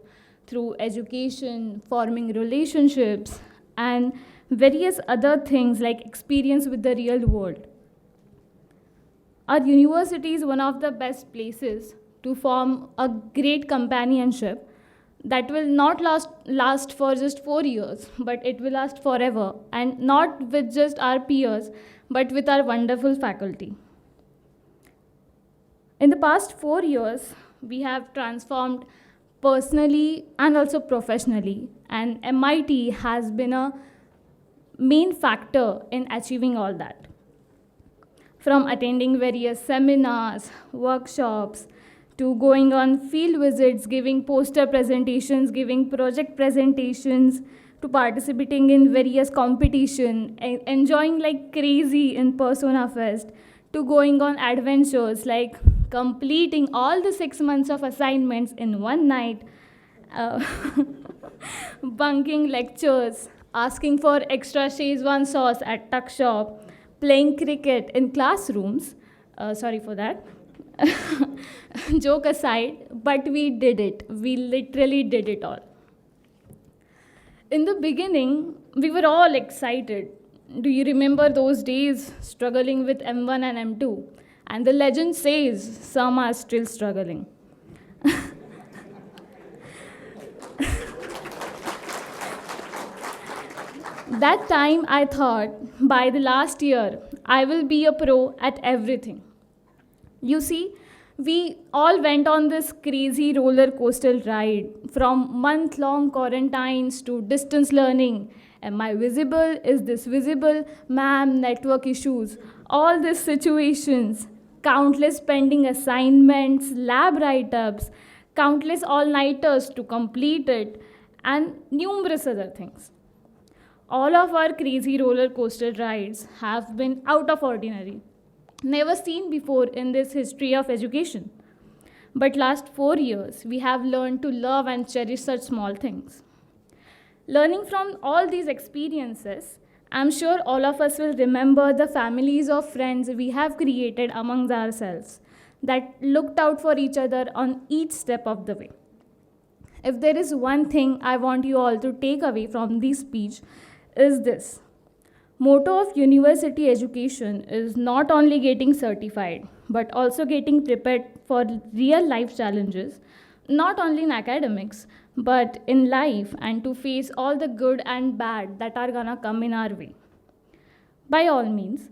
through education, forming relationships, and various other things like experience with the real world. Our university is one of the best places to form a great companionship that will not last for just 4 years, but it will last forever, and not with just our peers, but with our wonderful faculty. In the past 4 years, we have transformed personally and also professionally, and MIT has been a main factor in achieving all that. From attending various seminars, workshops, to going on field visits, giving poster presentations, giving project presentations, to participating in various competition, enjoying like crazy in Persona Fest, to going on adventures like completing all the 6 months of assignments in one night, uh, bunking lectures, asking for extra Szechuan sauce at tuck shop, playing cricket in classrooms. Sorry for that. Joke aside, but we did it. We literally did it all. In the beginning, we were all excited. Do you remember those days struggling with M1 and M2? And the legend says some are still struggling. That time I thought, by the last year, I will be a pro at everything. You see, we all went on this crazy roller coaster ride, from month-long quarantines to distance learning. Am I visible? Is this visible? Ma'am, network issues. All these situations, countless pending assignments, lab write-ups, countless all-nighters to complete it, and numerous other things. All of our crazy roller coaster rides have been out of ordinary, never seen before in this history of education. But last 4 years, we have learned to love and cherish such small things. Learning from all these experiences, I'm sure all of us will remember the families of friends we have created amongst ourselves that looked out for each other on each step of the way. If there is one thing I want you all to take away from this speech, is this. Motto of university education is not only getting certified, but also getting prepared for real life challenges, not only in academics, but in life, and to face all the good and bad that are gonna come in our way. By all means,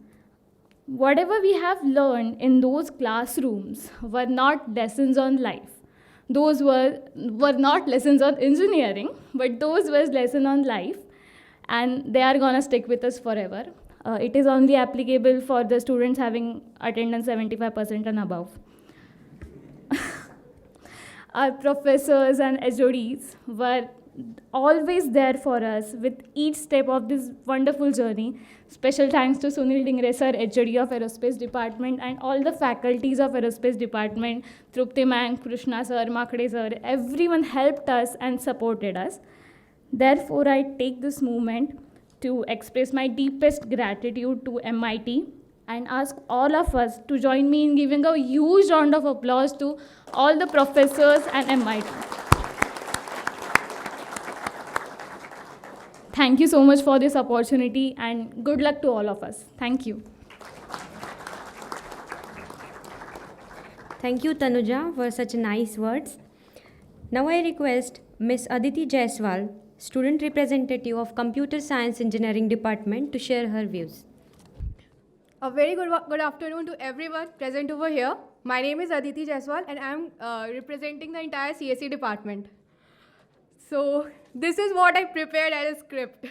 whatever we have learned in those classrooms were not lessons on life. Those were not lessons on engineering, but those were lessons on life, and they are gonna stick with us forever. It is only applicable for the students having attendance 75% and above. Our professors and HODs were always there for us with each step of this wonderful journey. Special thanks to Sunil Dingre sir, HOD of Aerospace Department, and all the faculties of Aerospace Department, Trupti ma'am, Krishna sir, Makde sir, everyone helped us and supported us. Therefore, I take this moment to express my deepest gratitude to MIT and ask all of us to join me in giving a huge round of applause to all the professors and MIT. Thank you so much for this opportunity, and good luck to all of us. Thank you. Thank you, Tanuja, for such nice words. Now I request Ms. Aditi Jaiswal, student representative of Computer Science Engineering Department, to share her views. A very good afternoon to everyone present over here. My name is Aditi Jaiswal, and I'm representing the entire CSE department. So this is what I prepared as a script.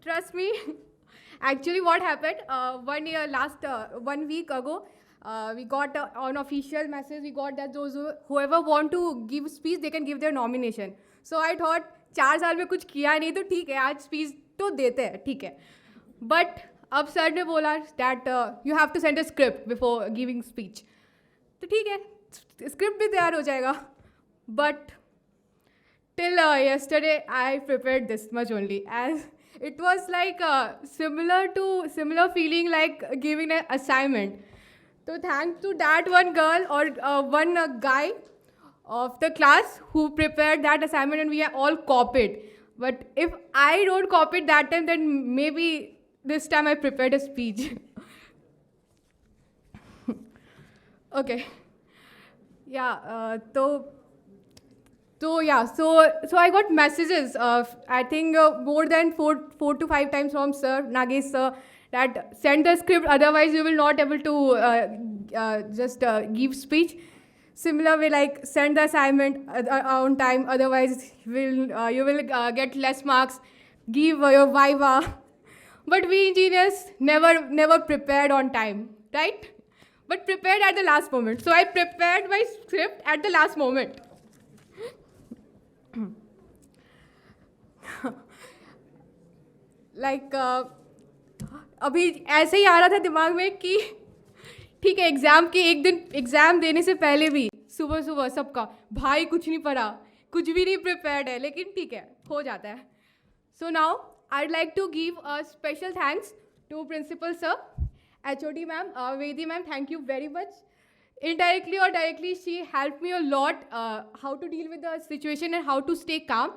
Trust me. Actually, what happened 1 week ago, we got an official message. We got that whoever want to give speech, they can give their nomination. So I thought 4 साल में कुछ किया नहीं तो ठीक है, आज speech तो देते हैं, ठीक है. But अब सर ने बोला that you have to send a script before giving speech. तो ठीक है, स्क्रिप्ट भी तैयार हो जाएगा. But till yesterday, I prepared this much only, as it was like similar feeling like giving an assignment. So thanks to that one girl or one guy of the class who prepared that assignment, and we are all copied. But if I don't copy it that time, then maybe this time I prepared a speech. Okay. So I got messages I think more than four to five times from sir Nagesh sir that send the script, otherwise you will not able to just give speech. Similar way, like send the assignment on time, otherwise you will get less marks. Give your viva. But we engineers never prepared on time, right? But prepared at the last moment. So I prepared my script at the last moment. Like अभी ऐसे ही आ रहा था दिमाग में कि ठीक है, exam के एक दिन एग्ज़ाम देने से पहले भी सुबह सुबह सबका भाई कुछ नहीं पढ़ा, कुछ भी नहीं प्रिपेयर्ड है, लेकिन ठीक है, हो जाता है. So now I'd like to give a special thanks to Principal Sir, HOD Ma'am, Vedi Ma'am, thank you very much. Indirectly or directly, she helped me a lot how to deal with the situation and how to stay calm.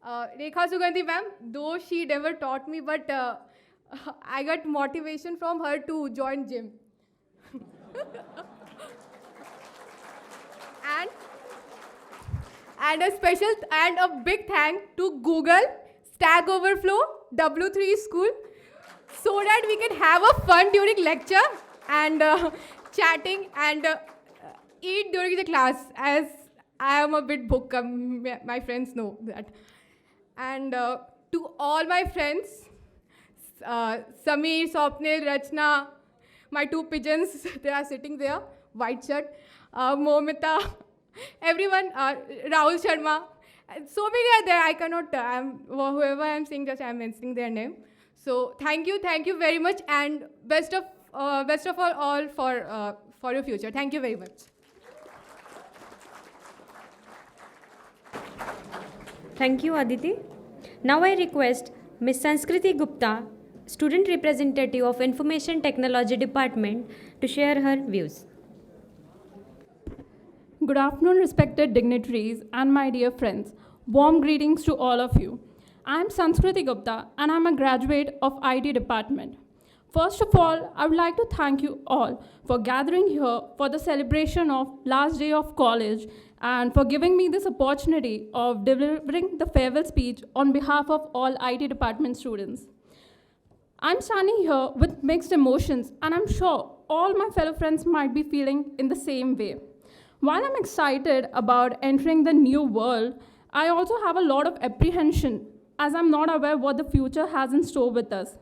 Rekha Sugandhi Ma'am, though she never taught me, but I got motivation from her to join gym. and a special and a big thank to Google, Stack Overflow, W3 School, so that we can have a fun during lecture and chatting and eat during the class, as I am a bit book, my friends know that. And to all my friends, Sameer, Swapnil, Rachna, my two pigeons, they are sitting there, white shirt, Momita, everyone, Rahul Sharma, so many are there. I cannot, whoever I am seeing, just I am mentioning their name. So thank you very much, and best of all for your future. Thank you very much. Thank you, Aditi. Now I request Ms. Sanskriti Gupta, Student Representative of Information Technology Department, to share her views. Good afternoon, respected dignitaries and my dear friends. Warm greetings to all of you. I am Sanskriti Gupta and I am a graduate of IT department. First of all, I would like to thank you all for gathering here for the celebration of last day of college and for giving me this opportunity of delivering the farewell speech on behalf of all IT department students. I'm standing here with mixed emotions, and I'm sure all my fellow friends might be feeling in the same way. While I'm excited about entering the new world, I also have a lot of apprehension as I'm not aware what the future has in store with us.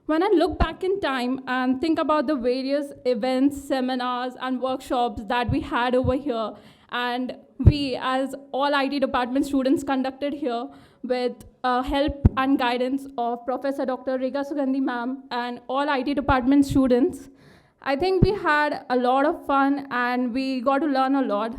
When I look back in time and think about the various events, seminars, and workshops that we had over here, and we as all IT department students conducted here with help and guidance of Professor Dr. Rekha Sugandhi ma'am and all IT department students, I think we had a lot of fun and we got to learn a lot.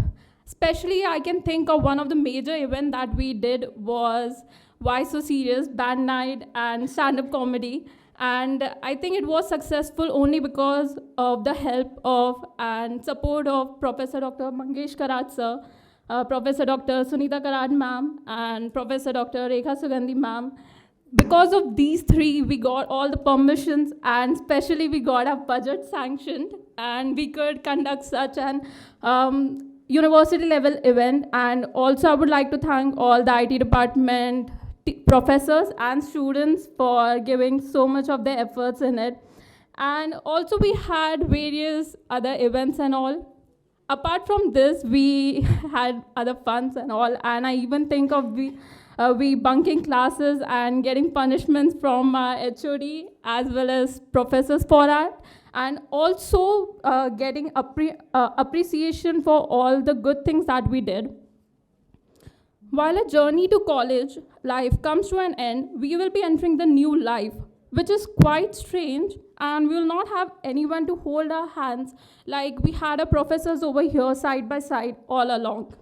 Especially, I can think of one of the major events that we did was Why So Serious, band night and stand-up comedy. And I think it was successful only because of the help of and support of Professor Dr. Mangesh Karat sir, Professor Dr. Sunita Karat ma'am, and Professor Dr. Rekha Sugandhi ma'am. Because of these three, we got all the permissions, and especially we got our budget sanctioned, and we could conduct such an university level event. And also I would like to thank all the IT department professors and students for giving so much of their efforts in it. And also we had various other events and all. Apart from this, we had other funs and all, and I even think of we bunking classes and getting punishments from HOD as well as professors for that, and also getting appreciation for all the good things that we did. While a journey to college life comes to an end, we will be entering the new life, which is quite strange, and we will not have anyone to hold our hands like we had our professors over here side by side all along.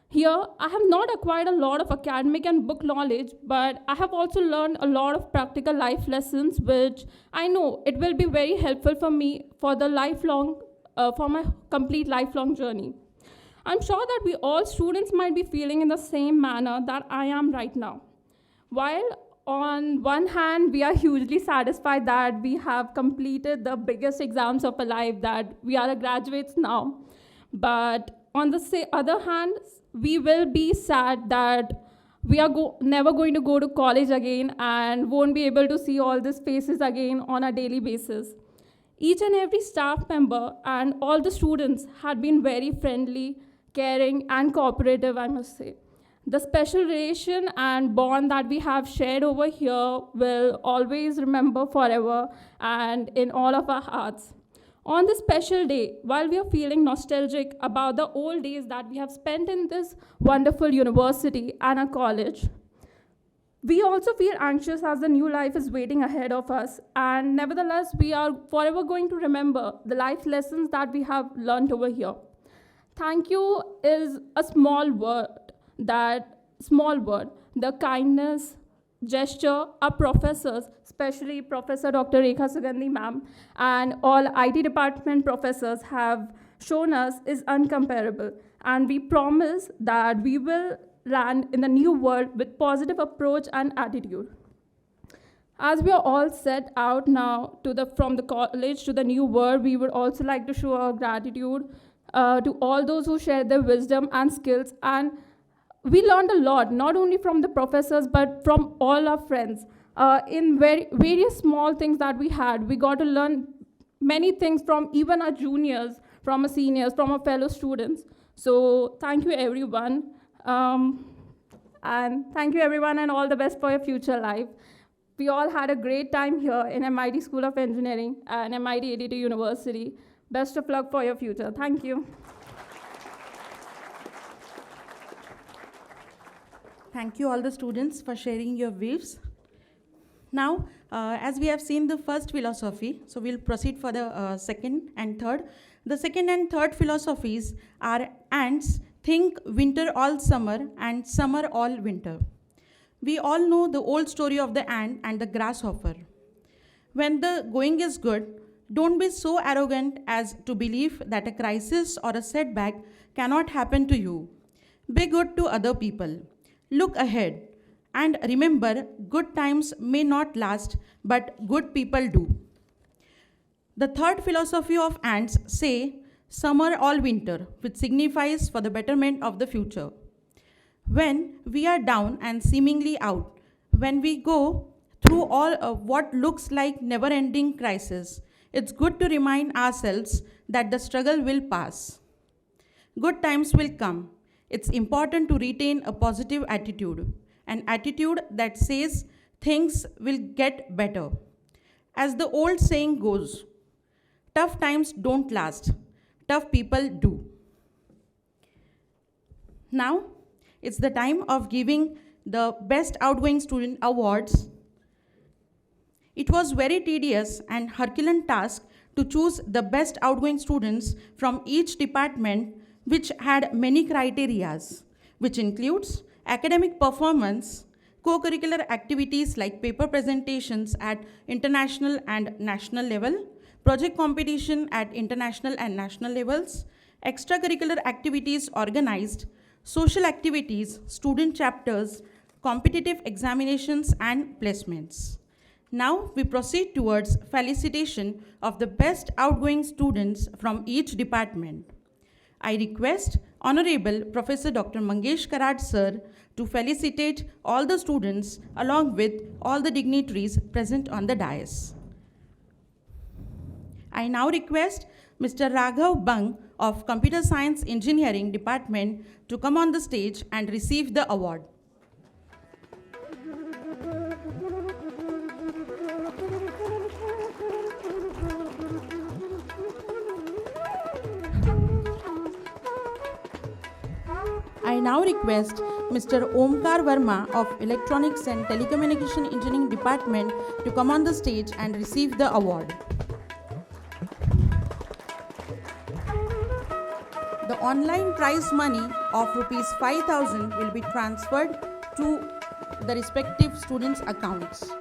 Here, I have not acquired a lot of academic and book knowledge, but I have also learned a lot of practical life lessons, which I know it will be very helpful for me for the lifelong, for my complete lifelong journey. I'm sure that we all students might be feeling in the same manner that I am right now. While on one hand, we are hugely satisfied that we have completed the biggest exams of our life, that we are graduates now. But on the other hand, we will be sad that we are never going to go to college again and won't be able to see all these faces again on a daily basis. Each and every staff member and all the students had been very friendly, caring, and cooperative, I must say. The special relation and bond that we have shared over here will always remember forever and in all of our hearts. On this special day, while we are feeling nostalgic about the old days that we have spent in this wonderful university and a college, we also feel anxious as the new life is waiting ahead of us, and nevertheless, we are forever going to remember the life lessons that we have learned over here. Thank you is a small word, the kindness, gesture our professors, especially Professor Dr. Rekha Sugandhi ma'am, and all IT department professors have shown us is uncomparable. And we promise that we will land in the new world with positive approach and attitude. As we are all set out now from the college to the new world, we would also like to show our gratitude to all those who share their wisdom and skills. And we learned a lot, not only from the professors, but from all our friends. In various small things that we had, we got to learn many things from even our juniors, from our seniors, from our fellow students. So thank you, everyone. And thank you, everyone, and all the best for your future life. We all had a great time here in MIT School of Engineering and MIT ADT University. Best of luck for your future. Thank you. Thank you all the students for sharing your views. Now, as we have seen the first philosophy, so we'll proceed for the second and third. The second and third philosophies are ants think winter all summer and summer all winter. We all know the old story of the ant and the grasshopper. When the going is good, don't be so arrogant as to believe that a crisis or a setback cannot happen to you. Be good to other people. Look ahead. And remember, good times may not last, but good people do. The third philosophy of ants say, summer all winter, which signifies for the betterment of the future. When we are down and seemingly out, when we go through all of what looks like never-ending crisis, it's good to remind ourselves that the struggle will pass. Good times will come. It's important to retain a positive attitude, an attitude that says things will get better. As the old saying goes, tough times don't last, tough people do. Now, it's the time of giving the Best Outgoing Student Awards. It was very tedious and Herculean task to choose the best outgoing students from each department, which had many criterias, which includes academic performance, co-curricular activities like paper presentations at international and national level, project competition at international and national levels, extracurricular activities organized, social activities, student chapters, competitive examinations, and placements. Now we proceed towards felicitation of the best outgoing students from each department. I request Honorable Professor Dr. Mangesh Karad Sir to felicitate all the students along with all the dignitaries present on the dais. I now request Mr. Raghav Bang of Computer Science Engineering Department to come on the stage and receive the award. I now request Mr. Omkar Verma of Electronics and Telecommunication Engineering Department to come on the stage and receive the award. The online prize money of Rs 5,000 will be transferred to the respective students' accounts.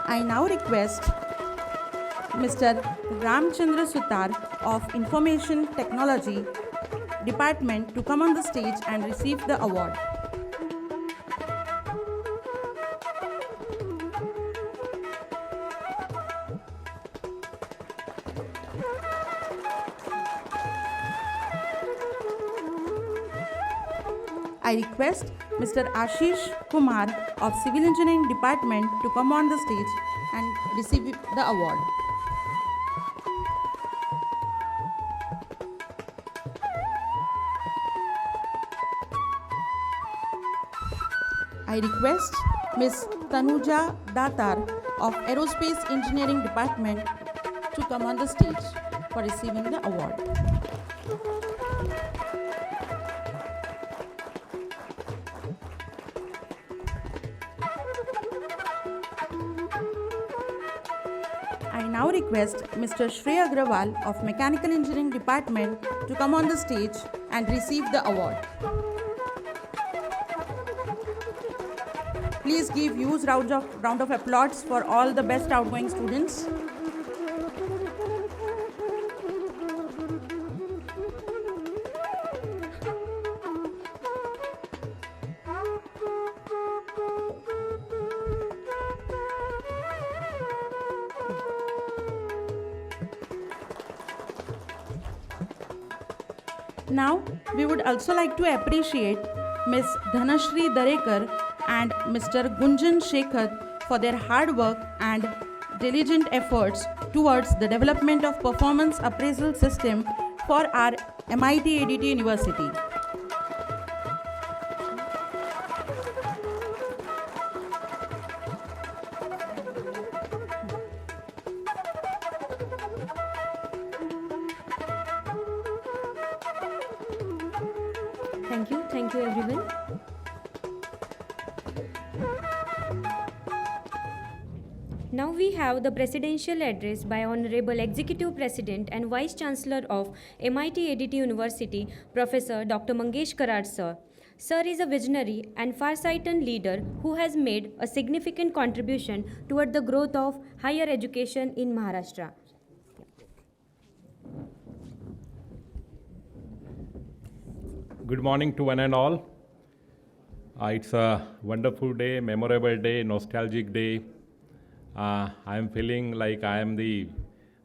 I now request Mr. Ramchandra Sutar of Information Technology Department to come on the stage and receive the award. I request Mr. Ashish Kumar of Civil Engineering Department to come on the stage and receive the award. I request Ms. Tanuja Datar of Aerospace Engineering Department to come on the stage for receiving the award. I now request Mr. Shreya Agrawal of Mechanical Engineering Department to come on the stage and receive the award. Please give huge round of applause for all the best outgoing students. Now, we would also like to appreciate Ms. Dhanashri Darekar and Mr. Gunjan Shekhar for their hard work and diligent efforts towards the development of performance appraisal system for our MIT ADT University. Thank you everyone. Now we have the presidential address by Honorable Executive President and Vice Chancellor of MIT ADT University, Professor Dr. Mangesh Karar sir. Sir is a visionary and far-sighted leader who has made a significant contribution toward the growth of higher education in Maharashtra. Good morning to one and all. It's a wonderful day, memorable day, nostalgic day. I am feeling like I'm in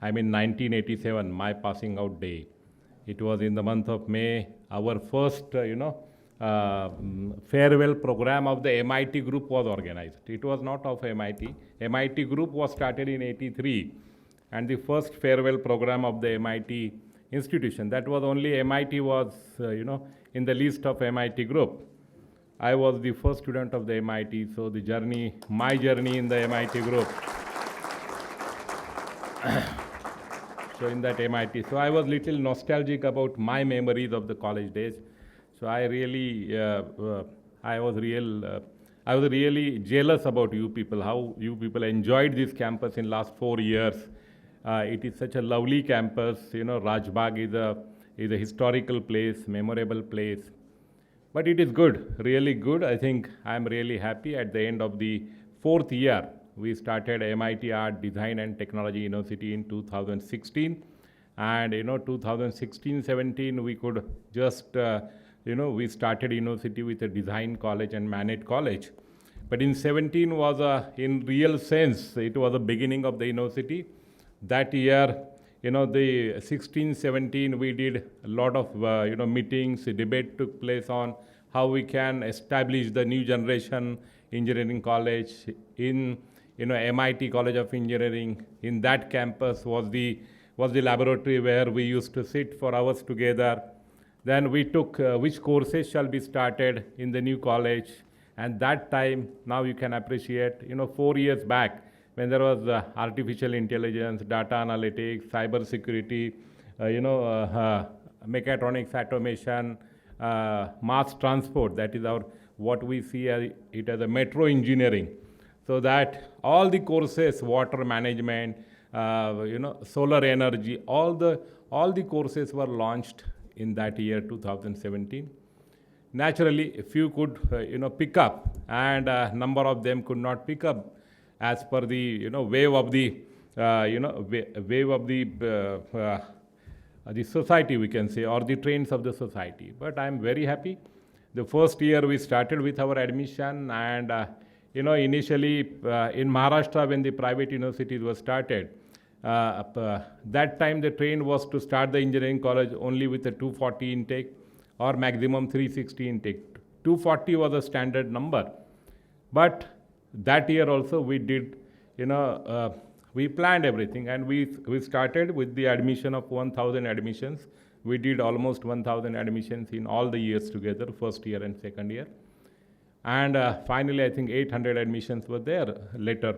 1987, my passing out day. It was in the month of May, our first, farewell program of the MIT group was organized. It was not of MIT. MIT group was started in 83, and the first farewell program of the MIT institution. That was only MIT was, in the list of MIT group. I was the first student of the MIT, so my journey in the MIT group. So in that MIT, so I was little nostalgic about my memories of the college days. So I really, I was really jealous about you people, how you people enjoyed this campus in last 4 years. It is such a lovely campus, Rajbagh is a historical place, memorable place. But it is good, really good. I think I'm really happy. At the end of the 4th year, we started MIT Art, Design and Technology University in 2016. And 2016-17, we could just, we started university with a design college and managed college. But in 17 was in real sense, it was the beginning of the university. That year, the 16-17, we did a lot of, meetings, a debate took place on how we can establish the new generation engineering college in, MIT College of Engineering. In that campus was the laboratory where we used to sit for hours together. Then we took which courses shall be started in the new college. And that time, now you can appreciate, 4 years back, when there was artificial intelligence, data analytics, cyber security, mechatronics, automation, mass transport, that is what we see it as a metro engineering. So that all the courses, water management, solar energy, all the courses were launched in that year 2017. Naturally, a few could pick up, and a number of them could not pick up as per the wave of the the society, we can say, or the trends of the society. But I am very happy. The first year we started with our admission, and initially in Maharashtra, when the private universities were started, that time the trend was to start the engineering college only with a 240 intake or maximum 360 intake. 240 was a standard number. But that year also we did, we planned everything, and we started with the admission of 1,000 admissions. We did almost 1,000 admissions in all the years together, first year and second year. And finally, I think 800 admissions were there later.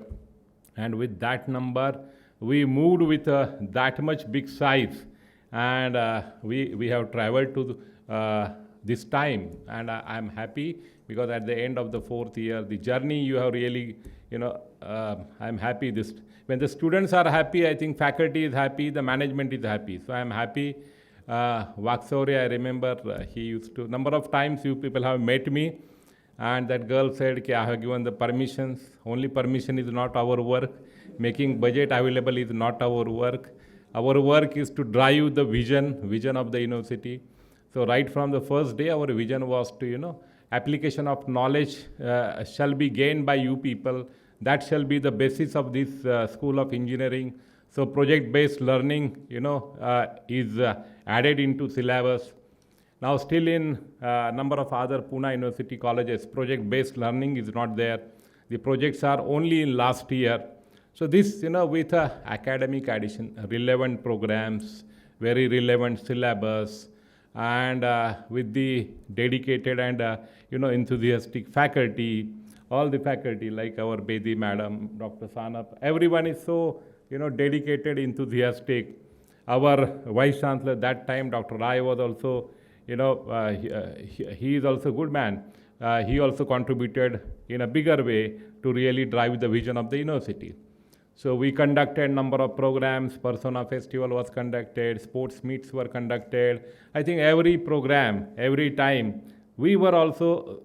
And with that number, we moved with that much big size. And we have traveled to this time. And I'm happy because at the end of the fourth year, the journey you have really, I'm happy. When the students are happy, I think faculty is happy, the management is happy. So I'm happy. Vaksori, I remember he used to, number of times you people have met me, and that girl said, I have given the permissions. Only permission is not our work. Making budget available is not our work. Our work is to drive the vision of the university. So right from the first day, our vision was to, application of knowledge shall be gained by you people. That shall be the basis of this School of Engineering. So project-based learning, is added into syllabus. Now still in number of other Pune University colleges, project-based learning is not there. The projects are only in last year. So this, with academic addition, relevant programs, very relevant syllabus, and with the dedicated and, enthusiastic faculty, all the faculty like our Bedi madam, Dr. Sanap, everyone is so, dedicated, enthusiastic. Our Vice Chancellor that time, Dr. Rai, was also, he is also a good man. He also contributed in a bigger way to really drive the vision of the university. So we conducted a number of programs, Persona Festival was conducted, sports meets were conducted. I think every program, every time, we were also,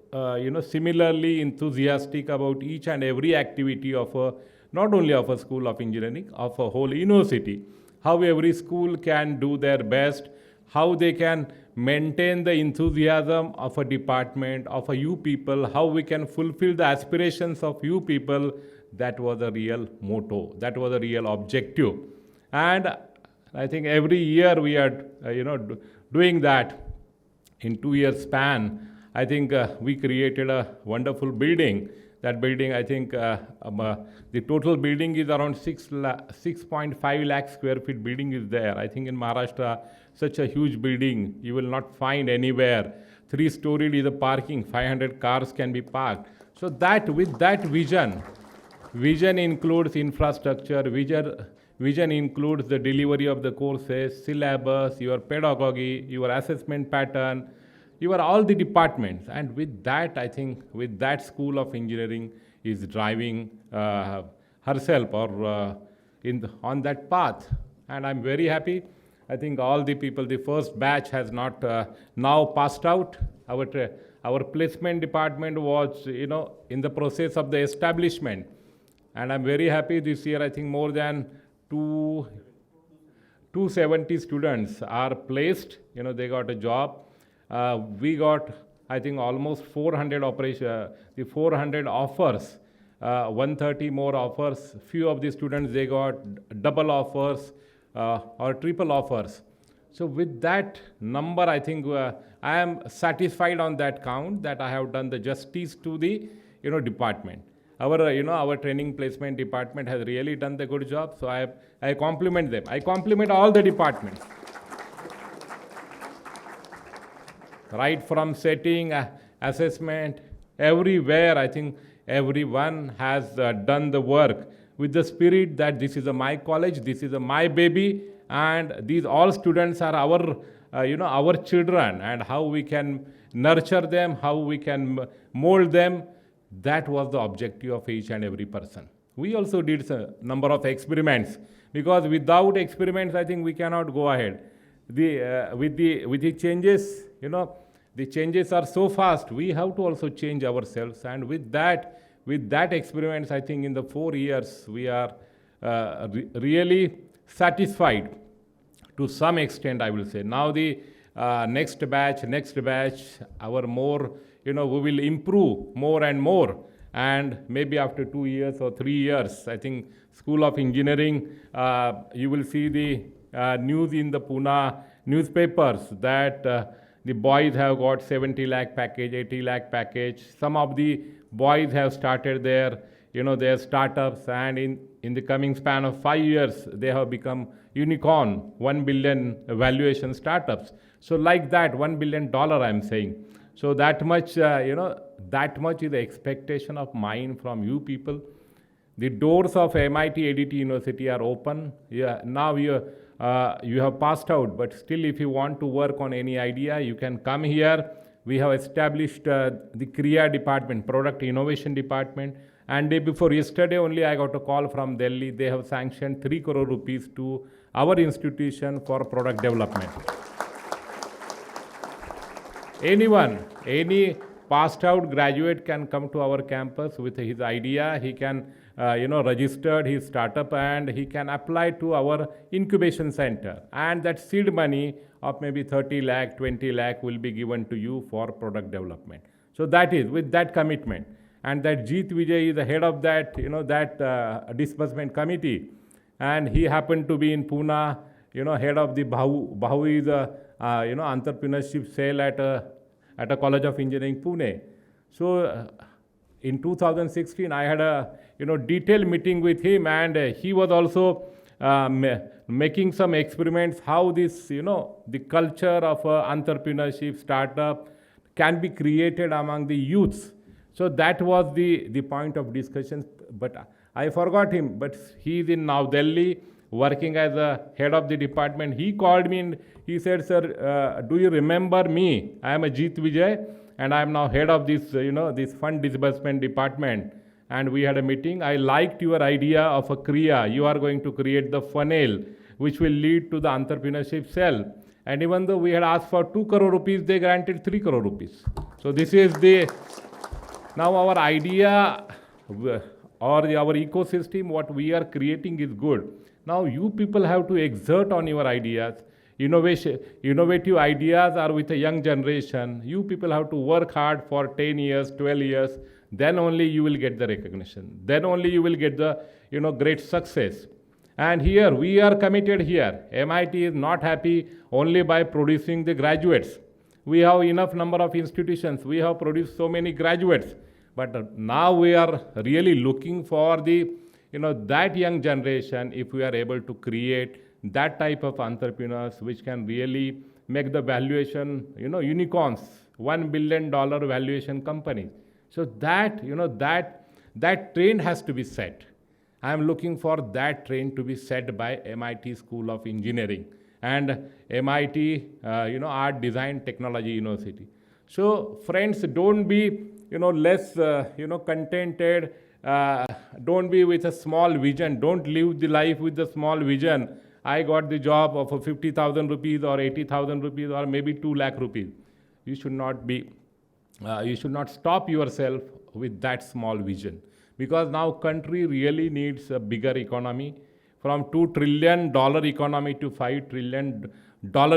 similarly enthusiastic about each and every activity of not only of a School of Engineering, of a whole university. How every school can do their best, how they can maintain the enthusiasm of a department, of a you people, how we can fulfill the aspirations of you people. That was a real motto. That was a real objective. And I think every year we are, doing that. In 2 years span, I think we created a wonderful building. That building, I think, the total building is around 6.5 lakh square feet building is there. I think in Maharashtra, such a huge building, you will not find anywhere. 3-storied is a parking, 500 cars can be parked. So that, with that vision includes infrastructure, vision includes the delivery of the courses, syllabus, your pedagogy, your assessment pattern, your all the departments. And with that, I think, with that School of Engineering is driving herself or on that path. And I'm very happy. I think all the people, the first batch has not now passed out. Our placement department was, in the process of the establishment. And I'm very happy this year, I think more than 270 students are placed, they got a job. We got, I think, almost 400 offers, 130 more offers. Few of the students, they got double offers or triple offers. So with that number, I think I am satisfied on that count that I have done the justice to the, department. Our training placement department has really done the good job. So I compliment them. I compliment all the departments. Right from setting, assessment, everywhere, I think everyone has done the work with the spirit that this is my college, this is my baby, and these all students are our children, and how we can nurture them, how we can mold them. That was the objective of each and every person. We also did a number of experiments, because without experiments, I think we cannot go ahead. With the changes, the changes are so fast, we have to also change ourselves. And with that experiments, I think in the 4 years, we are really satisfied to some extent, I will say. Now the next batch, our more, we will improve more and more. And maybe after 2 years or 3 years, I think School of Engineering, you will see the news in the Pune newspapers that The boys have got 70 lakh package, 80 lakh package. Some of the boys have started their startups, and in the coming span of 5 years, they have become unicorn, 1 billion valuation startups. So like that, $1 billion I'm saying. So that much, that much is the expectation of mine from you people. The doors of MIT ADT University are open. Yeah, now you have passed out, but still if you want to work on any idea, you can come here. We have established the Kriya department, product innovation department. And day before yesterday only, I got a call from Delhi. They have sanctioned 3 crore rupees to our institution for product development. Any passed out graduate can come to our campus with his idea. He can, register his startup and he can apply to our incubation center. And that seed money of maybe 30 lakh, 20 lakh will be given to you for product development. So that is with that commitment. And that Jeet Vijay is the head of that, that disbursement committee. And he happened to be in Pune, head of the Bahu is a, entrepreneurship cell at a College of Engineering, Pune. So in 2016, I had a, detailed meeting with him, and he was also making some experiments how this, the culture of entrepreneurship, startup can be created among the youths. So that was the point of discussion, but I forgot him. But he is in now Delhi, working as a head of the department. He called me and he said, "Sir, do you remember me? I am a Jeet Vijay, and I am now head of this, this fund disbursement department." And we had a meeting. I liked your idea of a Kriya. You are going to create the funnel, which will lead to the entrepreneurship cell. And even though we had asked for 2 crore rupees, they granted 3 crore rupees. So this is now our idea or our ecosystem, what we are creating is good. Now you people have to exert on your ideas. Innovative ideas are with a young generation. You people have to work hard for 10 years, 12 years. Then only you will get the recognition. Then only you will get the, great success. And here, we are committed here. MIT is not happy only by producing the graduates. We have enough number of institutions. We have produced so many graduates. But now we are really looking for the, that young generation, if we are able to create that type of entrepreneurs which can really make the valuation, unicorns, $1 billion valuation companies. So that, that train has to be set. I am looking for that train to be set by MIT School of Engineering and MIT, Art Design Technology University. So friends, don't be, less, contented. Don't be with a small vision. Don't live the life with a small vision. I got the job of 50,000 rupees or 80,000 rupees or maybe 2 lakh rupees. You should not be, you should not stop yourself with that small vision. Because now country really needs a bigger economy, from $2 trillion economy to $5 trillion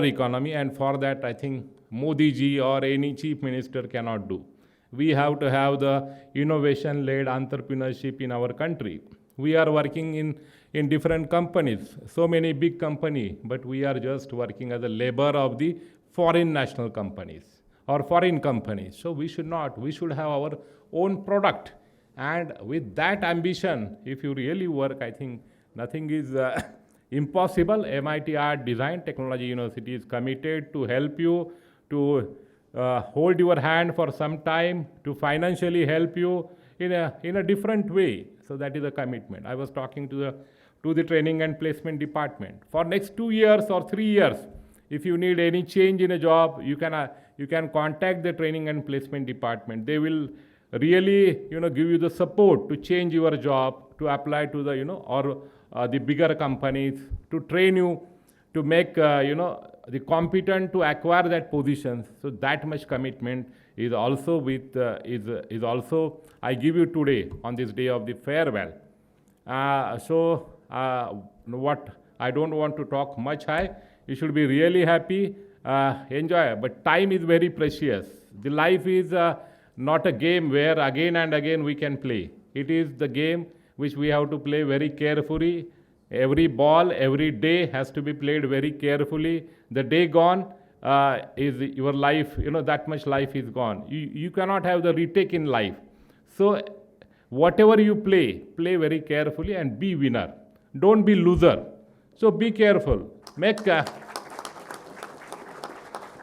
economy. And for that, I think Modi ji or any chief minister cannot do. We have to have the innovation-led entrepreneurship in our country. We are working in different companies, so many big companies, but we are just working as a labor of the foreign national companies or foreign companies. So we should not. We should have our own product. And with that ambition, if you really work, I think nothing is impossible. MIT Art Design Technology University is committed to help you, to hold your hand for some time, to financially help you in a different way. So that is a commitment. I was talking to the training and placement department. For next 2 years or 3 years, if you need any change in a job, you can contact the training and placement department. They will really, give you the support to change your job, to apply to the, or the bigger companies, to train you, to make, the competent to acquire that position. So that much commitment is also with, is also I give you today on this day of the farewell. What I don't want to talk much high. You should be really happy, enjoy. But time is very precious. The life is not a game where again and again we can play. It is the game which we have to play very carefully. Every ball, every day has to be played very carefully. The day gone, is your life, that much life is gone. You cannot have the retake in life. So whatever you play very carefully and be winner. Don't be loser. So be careful.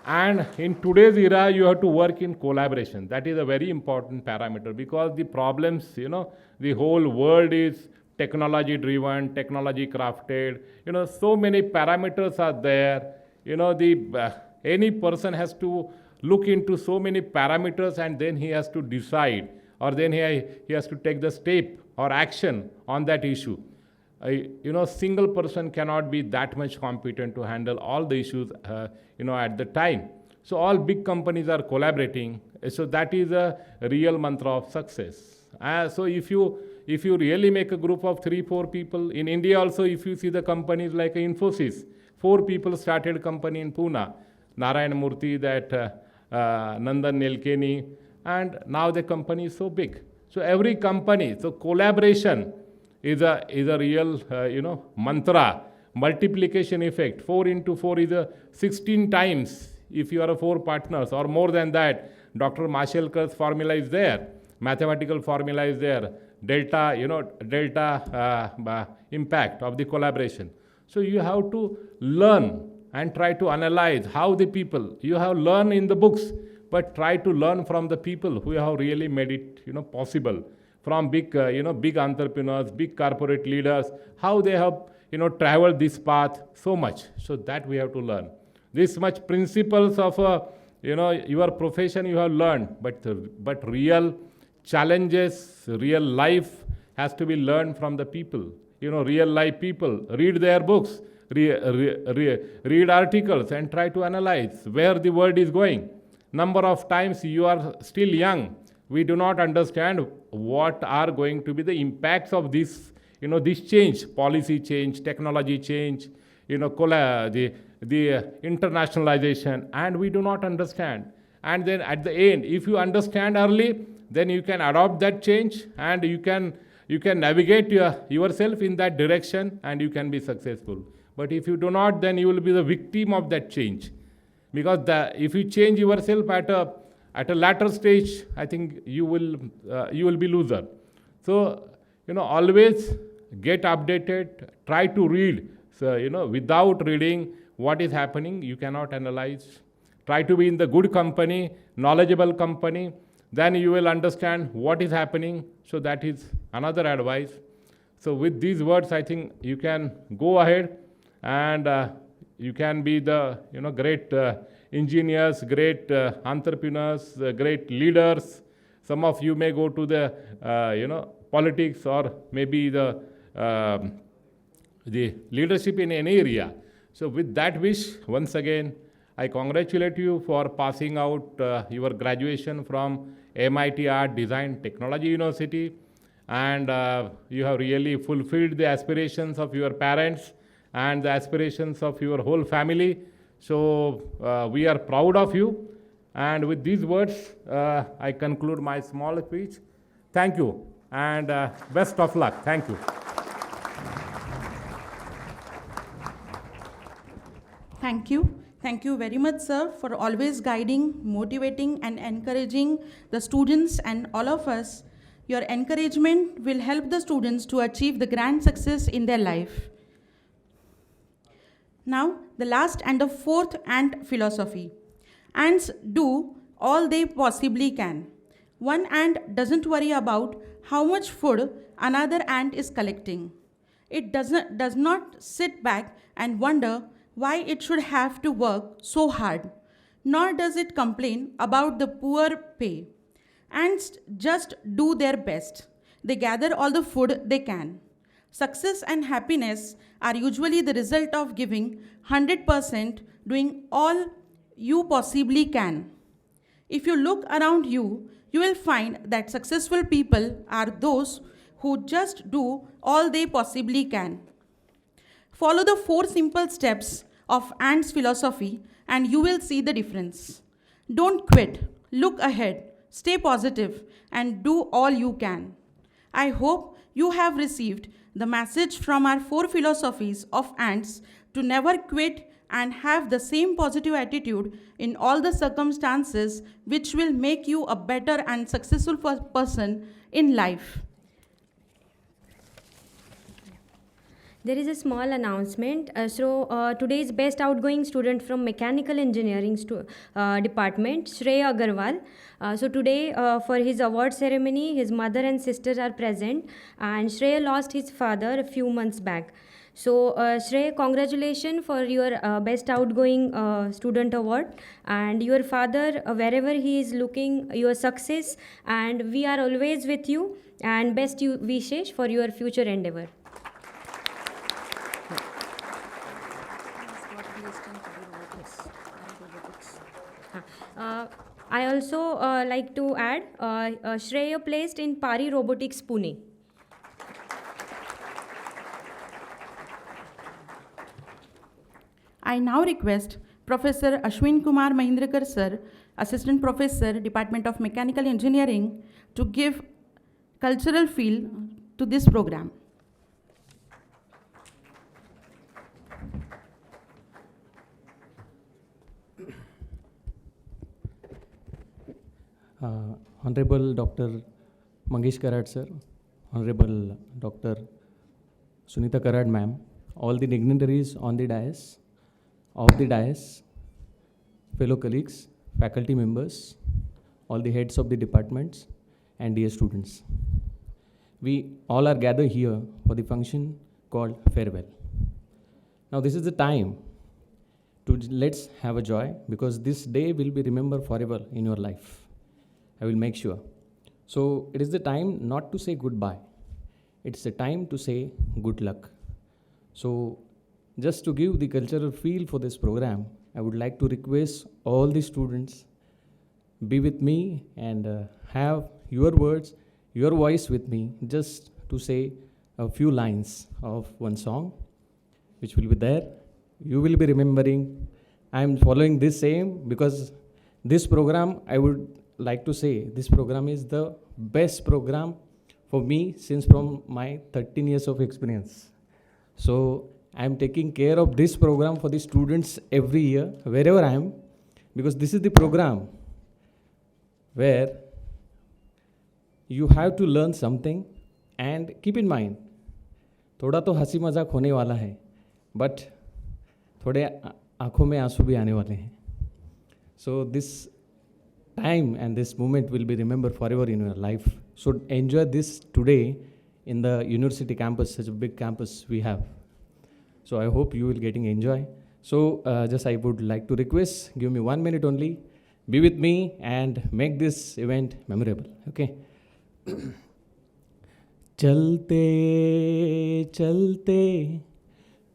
And in today's era, you have to work in collaboration. That is a very important parameter because the problems, the whole world is technology driven, technology crafted. So many parameters are there. Any person has to look into so many parameters and then he has to decide, or then he has to take the step or action on that issue. Single person cannot be that much competent to handle all the issues, at the time. So all big companies are collaborating. So that is a real mantra of success. So if you really make a group of 3-4 people, in India also, if you see the companies like Infosys, 4 people started company in Pune, Narayan Murthy, that Nandan Nilekani, and now the company is so big. So every company, so collaboration is a real, mantra. Multiplication effect. 4 into 4 is 16 times if you are 4 partners, or more than that. Dr. Mashelkar's formula is there. Mathematical formula is there. Delta, impact of the collaboration. So you have to learn and try to analyze how the people, you have learned in the books, but try to learn from the people who have really made it, possible. From big, big entrepreneurs, big corporate leaders, how they have, traveled this path so much. So that we have to learn. This much principles of, your profession you have learned, but real challenges, real life has to be learned from the people. Real life people, read their books, read articles and try to analyze where the world is going. Number of times you are still young, we do not understand what are going to be the impacts of this, this change, policy change, technology change, the internationalization, and we do not understand. And then at the end, if you understand early, then you can adopt that change and you can navigate yourself in that direction and you can be successful. But if you do not, then you will be the victim of that change. Because if you change yourself at a later stage, I think you will be loser. So, always get updated, try to read. So, without reading what is happening, you cannot analyze. Try to be in the good company, knowledgeable company, then you will understand what is happening. So that is another advice. So with these words, I think you can go ahead and you can be the great engineers, great entrepreneurs, great leaders. Some of you may go to the politics or maybe the leadership in any area. So with that wish, once again, I congratulate you for passing out your graduation from MIT Art Design Technology University, and you have really fulfilled the aspirations of your parents and the aspirations of your whole family. So we are proud of you. And with these words, I conclude my small speech. Thank you, and best of luck. Thank you. Thank you. Thank you very much, sir, for always guiding, motivating, and encouraging the students and all of us. Your encouragement will help the students to achieve the grand success in their life. Now, the last and the fourth ant philosophy. Ants do all they possibly can. One ant doesn't worry about how much food another ant is collecting. It does not sit back and wonder why it should have to work so hard, nor does it complain about the poor pay. Ants just do their best. They gather all the food they can. Success and happiness are usually the result of giving 100%, doing all you possibly can. If you look around you, you will find that successful people are those who just do all they possibly can. Follow the 4 simple steps of Ant's philosophy and you will see the difference. Don't quit, look ahead, stay positive, and do all you can. I hope you have received the message from our 4 philosophies of Ants to never quit and have the same positive attitude in all the circumstances, which will make you a better and successful person in life. There is a small announcement. Today's best outgoing student from Mechanical Engineering department, Shreya Agarwal. Today, for his award ceremony, his mother and sisters are present, and Shreya lost his father a few months back. So, Shreya, congratulations for your best outgoing student award, and your father, wherever he is looking, your success, and we are always with you, and best wishes for your future endeavor. I also like to add Shreya placed in Pari Robotics, Pune. I now request Professor Ashwin Kumar Mahindrakar Sir, Assistant Professor, Department of Mechanical Engineering, to give cultural feel to this program. Honorable Dr. Mangesh Karad sir, Honorable Dr. Sunita Karad ma'am, all the dignitaries on the dais, fellow colleagues, faculty members, all the heads of the departments, and dear students. We all are gathered here for the function called farewell. Now this is the time to let's have a joy, because this day will be remembered forever in your life. I will make sure. So it is the time not to say goodbye. It's the time to say good luck. So just to give the cultural feel for this program, I would like to request all the students be with me and have your words, your voice with me, just to say a few lines of one song, which will be there. You will be remembering. I am following this same because this program, I would like to say, this program is the best program for me since from my 13 years of experience. So I am taking care of this program for the students every year, wherever I am, because this is the program where you have to learn something, and keep in mind, थोड़ा तो हंसी मजाक होने वाला है, but थोड़े आँखों में आंसू भी आने वाले हैं. So this time and this moment will be remembered forever in your life. So enjoy this today in the university campus, such a big campus we have. So I hope you will getting enjoy. So just I would like to request, give me 1 minute only, be with me and make this event memorable. Okay. चलते चलते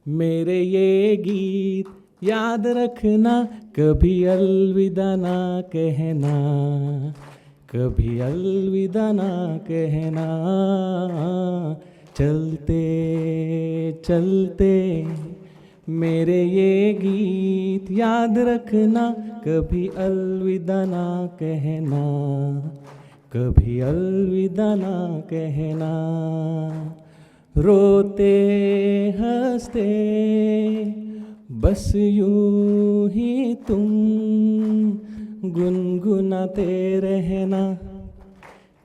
मेरे ये गीत याद रखना, कभी अलविदा ना कहना, कभी अलविदा ना कहना. चलते चलते मेरे ये गीत याद रखना, कभी अलविदा ना कहना, कभी अलविदा ना कहना. रोते हंसते बस यूं ही तुम गुनगुनाते रहना,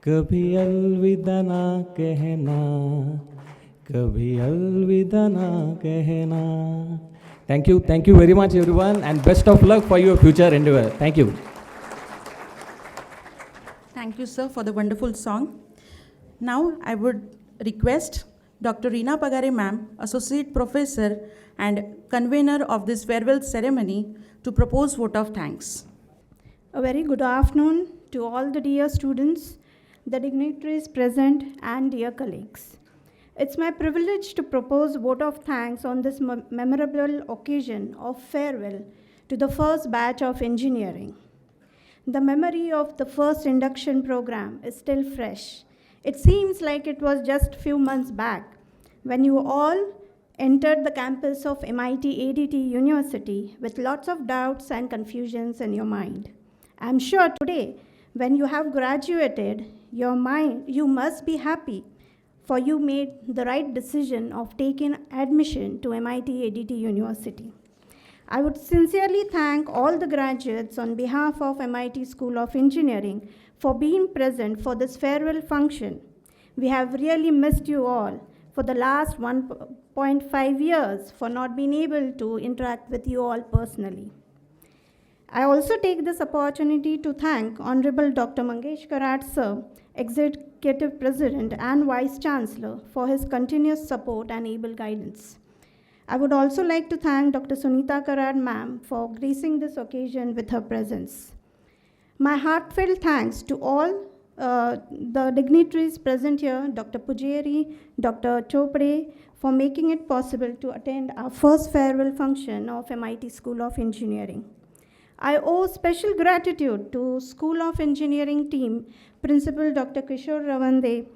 कभी अलविदा ना कहना, कभी अलविदा ना कहना. Thank you very much everyone, and best of luck for your future endeavor. Thank you. Thank you, sir, for the wonderful song. Now I would request Dr. Reena Pagare ma'am, Associate Professor and Convener of this farewell ceremony, to propose vote of thanks. A very good afternoon to all the dear students, the dignitaries present, and dear colleagues. It's my privilege to propose vote of thanks on this memorable occasion of farewell to the first batch of engineering. The memory of the first induction program is still fresh. It seems like it was just a few months back when you all entered the campus of MIT ADT University with lots of doubts and confusions in your mind. I'm sure today, when you have graduated, you must be happy, for you made the right decision of taking admission to MIT ADT University. I would sincerely thank all the graduates on behalf of MIT School of Engineering for being present for this farewell function. We have really missed you all for the last 1.5 years for not being able to interact with you all personally. I also take this opportunity to thank Honorable Dr. Mangesh Karad Sir, Executive President and Vice Chancellor, for his continuous support and able guidance. I would also like to thank Dr. Sunita Karad ma'am for gracing this occasion with her presence. My heartfelt thanks to all the dignitaries present here, Dr. Pujeri, Dr. Chopre, for making it possible to attend our first farewell function of MIT School of Engineering. I owe special gratitude to School of Engineering team, Principal Dr. Kishore Ravande,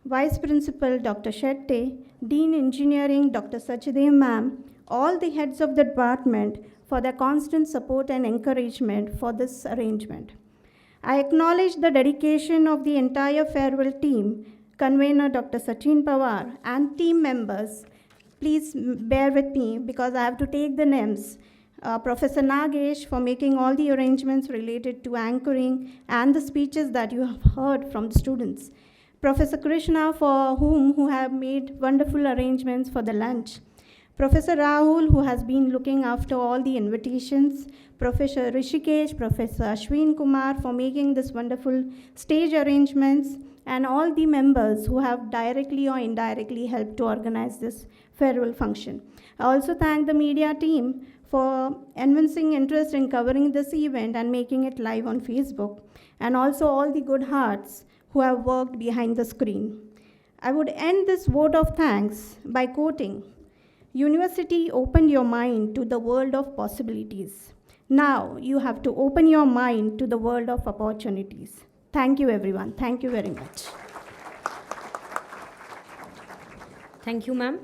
Vice Principal Dr. Shetty, Dean Engineering Dr. Sachidev ma'am, all the heads of the department for their constant support and encouragement for this arrangement. I acknowledge the dedication of the entire farewell team, convener Dr. Sachin Pawar and team members. Please bear with me because I have to take the names. Professor Nagesh for making all the arrangements related to anchoring and the speeches that you have heard from the students. Professor Krishna who have made wonderful arrangements for the lunch. Professor Rahul who has been looking after all the invitations. Professor Rishikesh, Professor Ashwin Kumar for making this wonderful stage arrangements, and all the members who have directly or indirectly helped to organize this farewell function. I also thank the media team for evincing interest in covering this event and making it live on Facebook, and also all the good hearts who have worked behind the screen. I would end this vote of thanks by quoting, "University opened your mind to the world of possibilities. Now you have to open your mind to the world of opportunities." Thank you, everyone. Thank you very much. Thank you, ma'am.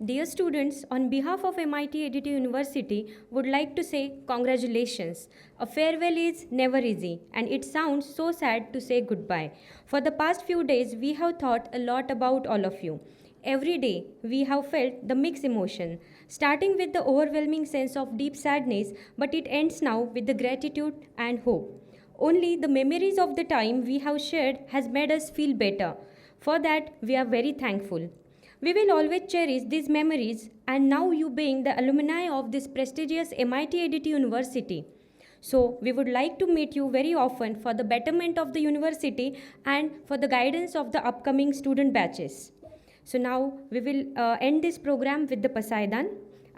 Dear students, on behalf of MIT Edity University, would like to say congratulations. A farewell is never easy, and it sounds so sad to say goodbye. For the past few days, we have thought a lot about all of you. Every day, we have felt the mixed emotion, starting with the overwhelming sense of deep sadness, but it ends now with the gratitude and hope. Only the memories of the time we have shared has made us feel better. For that, we are very thankful. We will always cherish these memories, and now you being the alumni of this prestigious MIT Edity University. So, we would like to meet you very often for the betterment of the university and for the guidance of the upcoming student batches. So now we will end this program with the Pasaidan.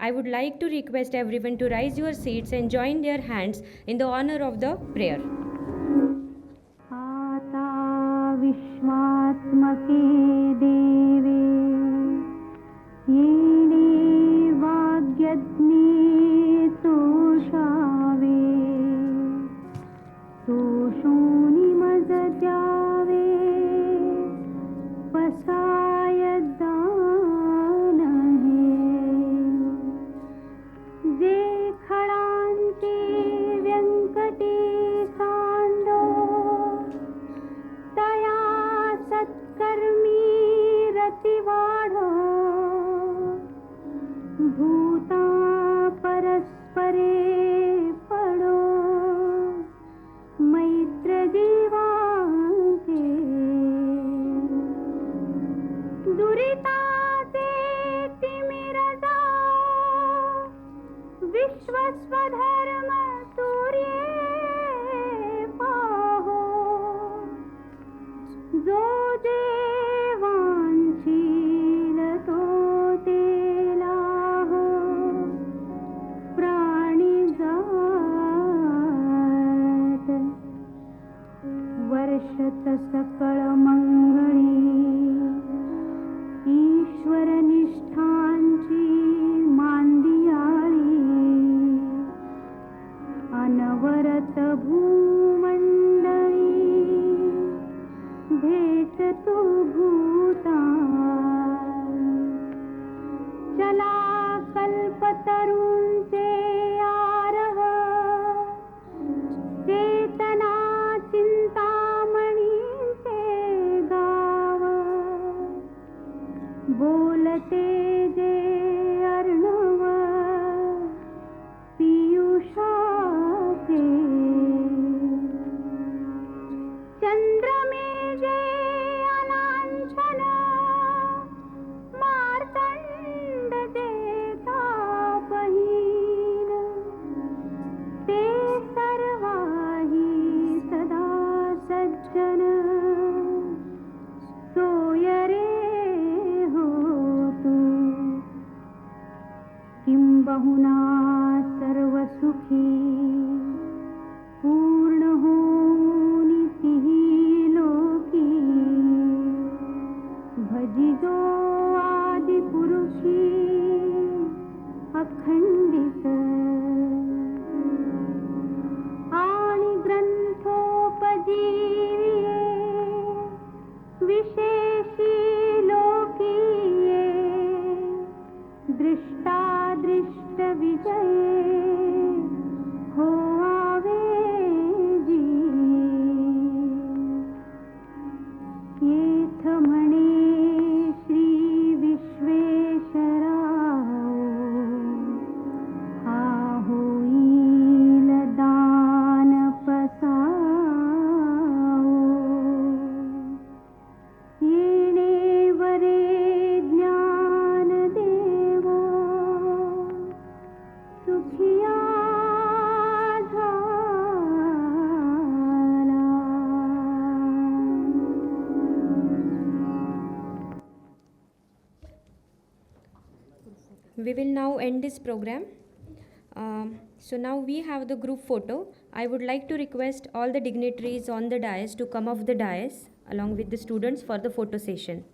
I would like to request everyone to rise your seats and join their hands in the honor of the prayer. विश्वात्मके देवे येने वाग्यज्ञे तोषावे तोषोनि मजद्यावे पसाय दानहे जे खडांचे व्यंकटे सांदो तया सत्कर्मी रतिवाढो भूता परस्परे पडो मैत्र जीवांचे दुरिताचे तिमिर जाओ विश्वस्वधर्म सूर्ये पाहो जो देवांशील तो तेला हो प्राणी जात वर्षत सकळ मंगळी ईश्वर निष्ठांची मांदियाळी अनवरत भूमंडळी भेटतो भूता चला कल्पतरूंचे आरह चेतना चिंतामणींचे गाव बोलते जे अर्णव लोकीये दृष्टादृष्टविजये हो आवेजी येथ म्हणे श्री विश्वेश्वराव हा होईल दान पसावो येणे वरे ज्ञान देवो सुखिया We will now end this program. So now we have the group photo. I would like to request all the dignitaries on the dais to come off the dais along with the students for the photo session.